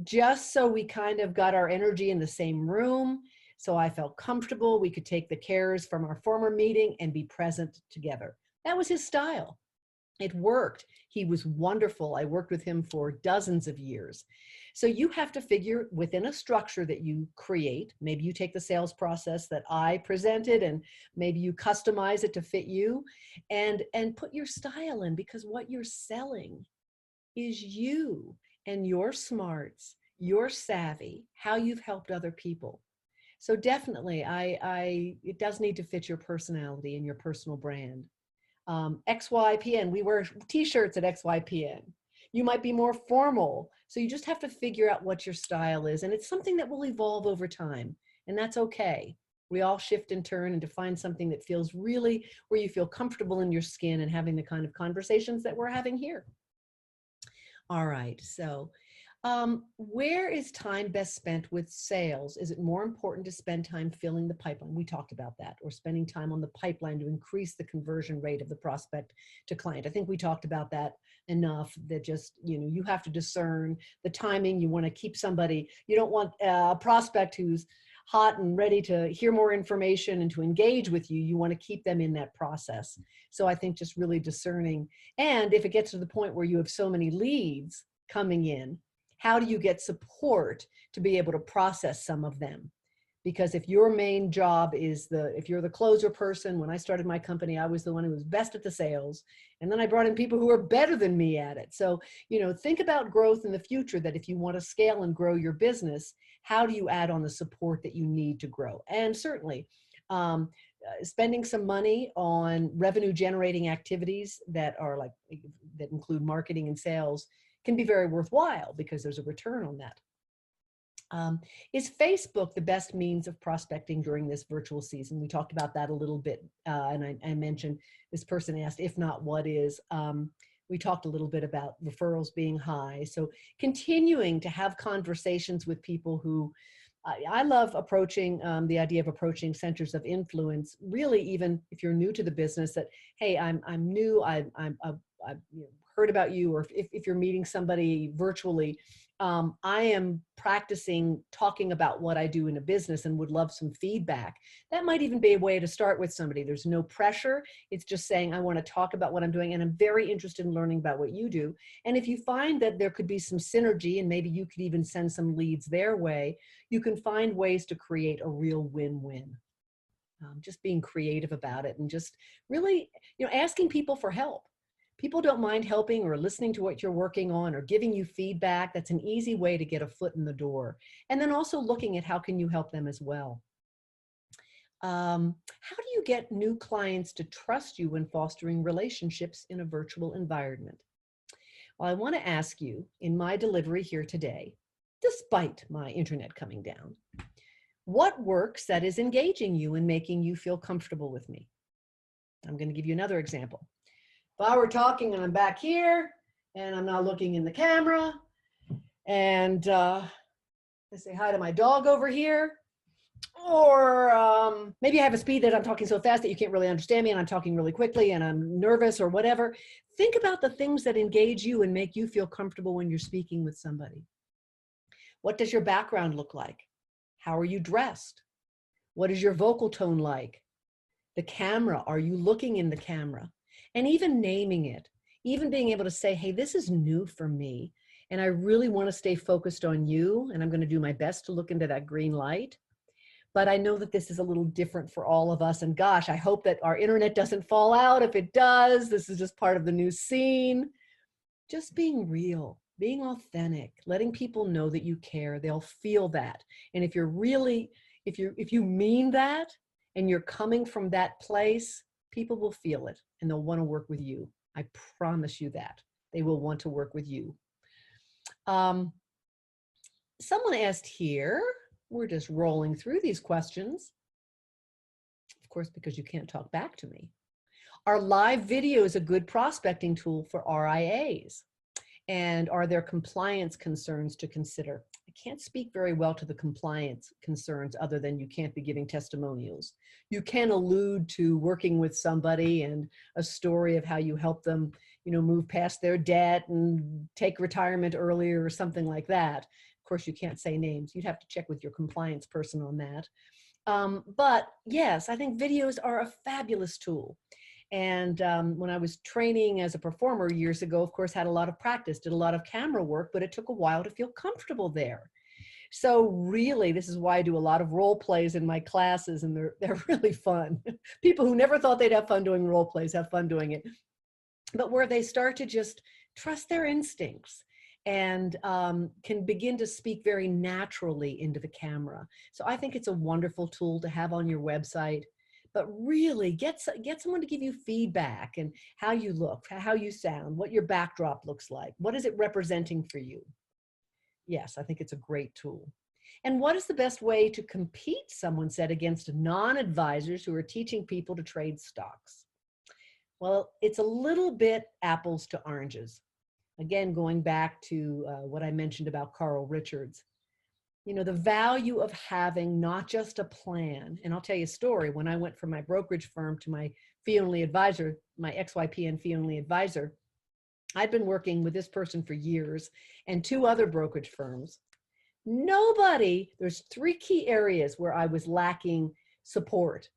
B: just so we kind of got our energy in the same room. So I felt comfortable. We could take the cares from our former meeting and be present together. That was his style. It worked. He was wonderful. I worked with him for dozens of years. So you have to figure within a structure that you create. Maybe you take the sales process that I presented and maybe you customize it to fit you, and put your style in, because what you're selling is you and your smarts, your savvy, how you've helped other people. So definitely, it does need to fit your personality and your personal brand. XYPN, we wear t-shirts at XYPN. You might be more formal. So you just have to figure out what your style is. And it's something that will evolve over time. And that's okay. We all shift and turn, and to find something that feels really where you feel comfortable in your skin and having the kind of conversations that we're having here. All right. So Where is time best spent with sales? Is it more important to spend time filling the pipeline? We talked about that, or spending time on the pipeline to increase the conversion rate of the prospect to client. I think we talked about that enough, that just, you have to discern the timing. You want to keep somebody, you don't want a prospect who's hot and ready to hear more information and to engage with you. You want to keep them in that process. So I think just really discerning. And if it gets to the point where you have so many leads coming in, how do you get support to be able to process some of them? Because if your main job is if you're the closer person, when I started my company, I was the one who was best at the sales. And then I brought in people who were better than me at it. So, think about growth in the future, that if you want to scale and grow your business, how do you add on the support that you need to grow? And certainly, spending some money on revenue generating activities that include marketing and sales can be very worthwhile, because there's a return on that. Is Facebook the best means of prospecting during this virtual season? We talked about that a little bit, and I mentioned, this person asked, if not, what is? We talked a little bit about referrals being high. So continuing to have conversations with people who, I love approaching the idea of approaching centers of influence, really, even if you're new to the business, that, hey, I'm new, I've heard about you, or if you're meeting somebody virtually, I am practicing talking about what I do in a business and would love some feedback. That might even be a way to start with somebody. There's no pressure. It's just saying, I want to talk about what I'm doing, and I'm very interested in learning about what you do. And if you find that there could be some synergy, and maybe you could even send some leads their way, you can find ways to create a real win-win. Just being creative about it, and just really, asking people for help. People don't mind helping or listening to what you're working on or giving you feedback. That's an easy way to get a foot in the door. And then also looking at how can you help them as well. How do you get new clients to trust you when fostering relationships in a virtual environment? Well, I want to ask you, in my delivery here today, despite my internet coming down, what works that is engaging you and making you feel comfortable with me? I'm going to give you another example. If I were talking and I'm back here and I'm not looking in the camera, and I say hi to my dog over here, or maybe I have a speed that I'm talking so fast that you can't really understand me, and I'm talking really quickly and I'm nervous or whatever. Think about the things that engage you and make you feel comfortable when you're speaking with somebody. What does your background look like? How are you dressed? What is your vocal tone like? The camera, are you looking in the camera? And even naming it, even being able to say, hey, this is new for me, and I really want to stay focused on you, and I'm going to do my best to look into that green light. But I know that this is a little different for all of us, and gosh, I hope that our internet doesn't fall out. If it does, this is just part of the new scene. Just being real, being authentic, letting people know that you care. They'll feel that. And if you're really, if you mean that, and you're coming from that place, people will feel it, and they'll want to work with you. I promise you that. They will want to work with you. Someone asked here, we're just rolling through these questions, of course, because you can't talk back to me. Are live videos a good prospecting tool for RIAs? And are there compliance concerns to consider? I can't speak very well to the compliance concerns, other than you can't be giving testimonials. You can allude to working with somebody and a story of how you help them, move past their debt and take retirement earlier or something like that. Of course, you can't say names. You'd have to check with your compliance person on that. But yes, I think videos are a fabulous tool. And when I was training as a performer years ago, of course, had a lot of practice, did a lot of camera work, but it took a while to feel comfortable there. So really, this is why I do a lot of role plays in my classes, and they're really fun. People who never thought they'd have fun doing role plays have fun doing it. But where they start to just trust their instincts and can begin to speak very naturally into the camera. So I think it's a wonderful tool to have on your website. But really get someone to give you feedback, and how you look, how you sound, what your backdrop looks like. What is it representing for you? Yes, I think it's a great tool. And what is the best way to compete, someone said, against non-advisors who are teaching people to trade stocks? Well, it's a little bit apples to oranges. Again, going back to what I mentioned about Carl Richards, the value of having not just a plan. And I'll tell you a story. When I went from my brokerage firm to my fee-only advisor, my XYPN fee-only advisor, I'd been working with this person for years and 2 other brokerage firms. There's 3 key areas where I was lacking support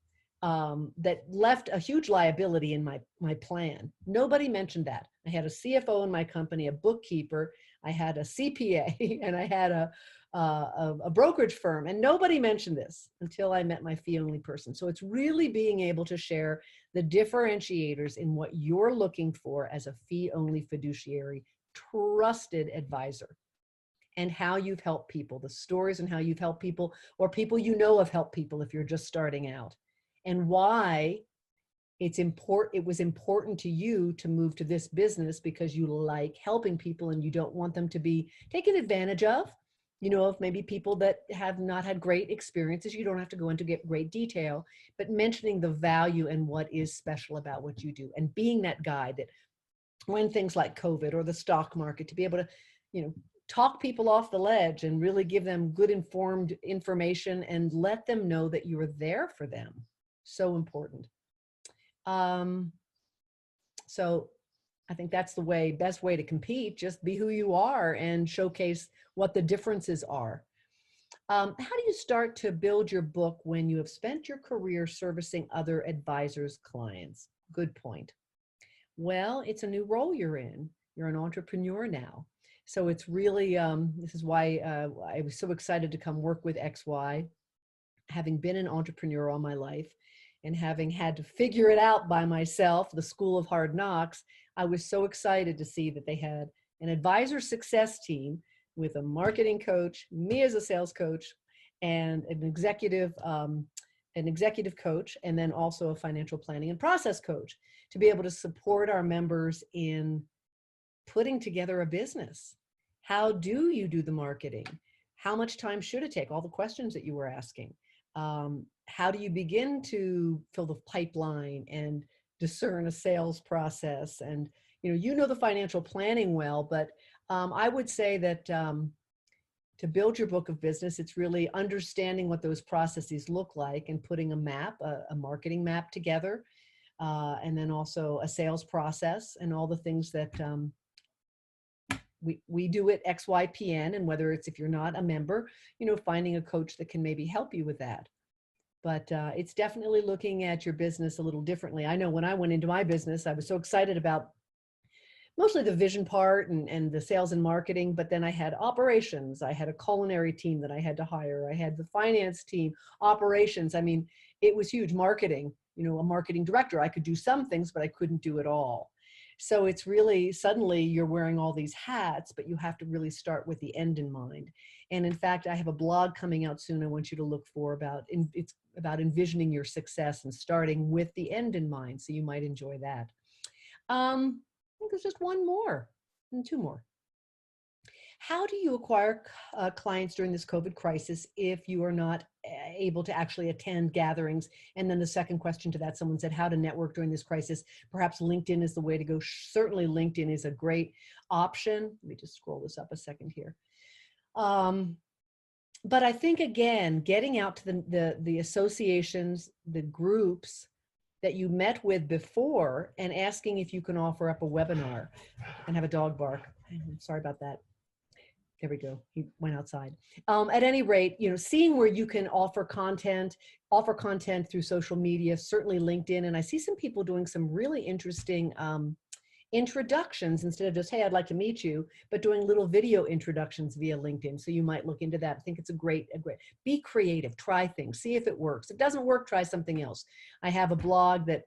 B: that left a huge liability in my plan. Nobody mentioned that. I had a CFO in my company, a bookkeeper, I had a CPA, and I had a brokerage firm, and nobody mentioned this until I met my fee-only person. So it's really being able to share the differentiators in what you're looking for as a fee-only fiduciary, trusted advisor, and how you've helped people, the stories and how you've helped people, or people have helped people if you're just starting out, and why it was important to you to move to this business because you like helping people and you don't want them to be taken advantage of. Of maybe people that have not had great experiences. You don't have to go into great detail, but mentioning the value and what is special about what you do, and being that guide that when things like COVID or the stock market, to be able to, talk people off the ledge and really give them good informed information and let them know that you are there for them. So important. So I think that's the best way to compete. Just be who you are and showcase what the differences are. How do you start to build your book when you have spent your career servicing other advisors' clients? Good point. Well, it's a new role you're in. You're an entrepreneur now. So it's really, this is why I was so excited to come work with XY, having been an entrepreneur all my life and having had to figure it out by myself, the school of hard knocks. I was so excited to see that they had an advisor success team with a marketing coach, me as a sales coach, and an executive coach, and then also a financial planning and process coach to be able to support our members in putting together a business. How do you do the marketing? How much time should it take? All the questions that you were asking. How do you begin to fill the pipeline and discern a sales process? And the financial planning well, but I would say that to build your book of business, it's really understanding what those processes look like and putting a marketing map together, and then also a sales process and all the things that we do at XYPN, and whether it's, if you're not a member, finding a coach that can maybe help you with that. But it's definitely looking at your business a little differently. I know when I went into my business, I was so excited about mostly the vision part and the sales and marketing, but then I had operations. I had a culinary team that I had to hire. I had the finance team, operations. I mean, it was huge. Marketing, a marketing director. I could do some things, but I couldn't do it all. So it's really, suddenly you're wearing all these hats, but you have to really start with the end in mind. And in fact, I have a blog coming out soon I want you to look for it's about envisioning your success and starting with the end in mind. So you might enjoy that. I think there's just one more and 2 more. How do you acquire clients during this COVID crisis if you are not able to actually attend gatherings? And then the second question to that, someone said how to network during this crisis. Perhaps LinkedIn is the way to go. Certainly LinkedIn is a great option. Let me just scroll this up a second here. But I think, again, getting out to the associations, the groups that you met with before and asking if you can offer up a webinar. And have a dog bark. I'm sorry about that. There we go. He went outside. At any rate, seeing where you can offer content through social media, certainly LinkedIn. And I see some people doing some really interesting introductions instead of just, hey, I'd like to meet you, but doing little video introductions via LinkedIn. So you might look into that. I think it's a great, be creative, try things, see if it works. If it doesn't work, try something else. I have a blog that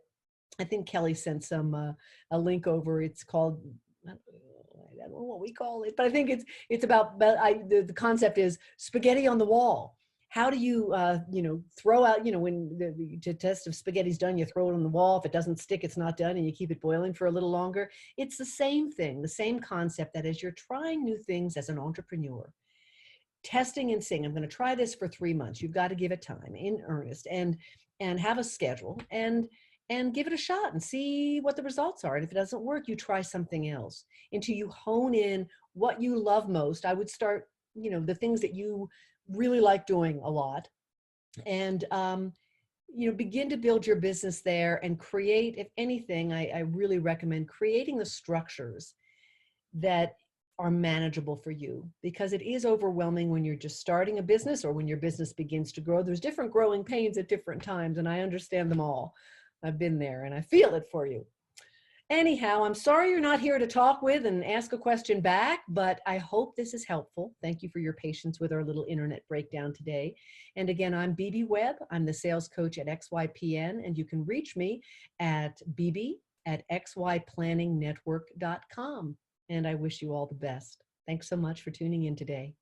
B: I think Kelly sent a link over. It's called, I don't know what we call it, but I think it's about, the concept is spaghetti on the wall. How do you, throw out, when the test of spaghetti's done, you throw it on the wall. If it doesn't stick, it's not done, and you keep it boiling for a little longer. It's the same thing, the same concept, that as you're trying new things as an entrepreneur, testing and saying, I'm going to try this for 3 months. You've got to give it time in earnest and have a schedule and and give it a shot and see what the results are. And if it doesn't work, you try something else until you hone in what you love most. I would start, the things that you really like doing a lot, and begin to build your business there and create, if anything, I really recommend creating the structures that are manageable for you, because it is overwhelming when you're just starting a business or when your business begins to grow. There's different growing pains at different times, and I understand them all. I've been there and I feel it for you. Anyhow, I'm sorry you're not here to talk with and ask a question back, but I hope this is helpful. Thank you for your patience with our little internet breakdown today. And again, I'm BB Webb. I'm the sales coach at XYPN, and you can reach me at bb@xyplanningnetwork.com. And I wish you all the best. Thanks so much for tuning in today.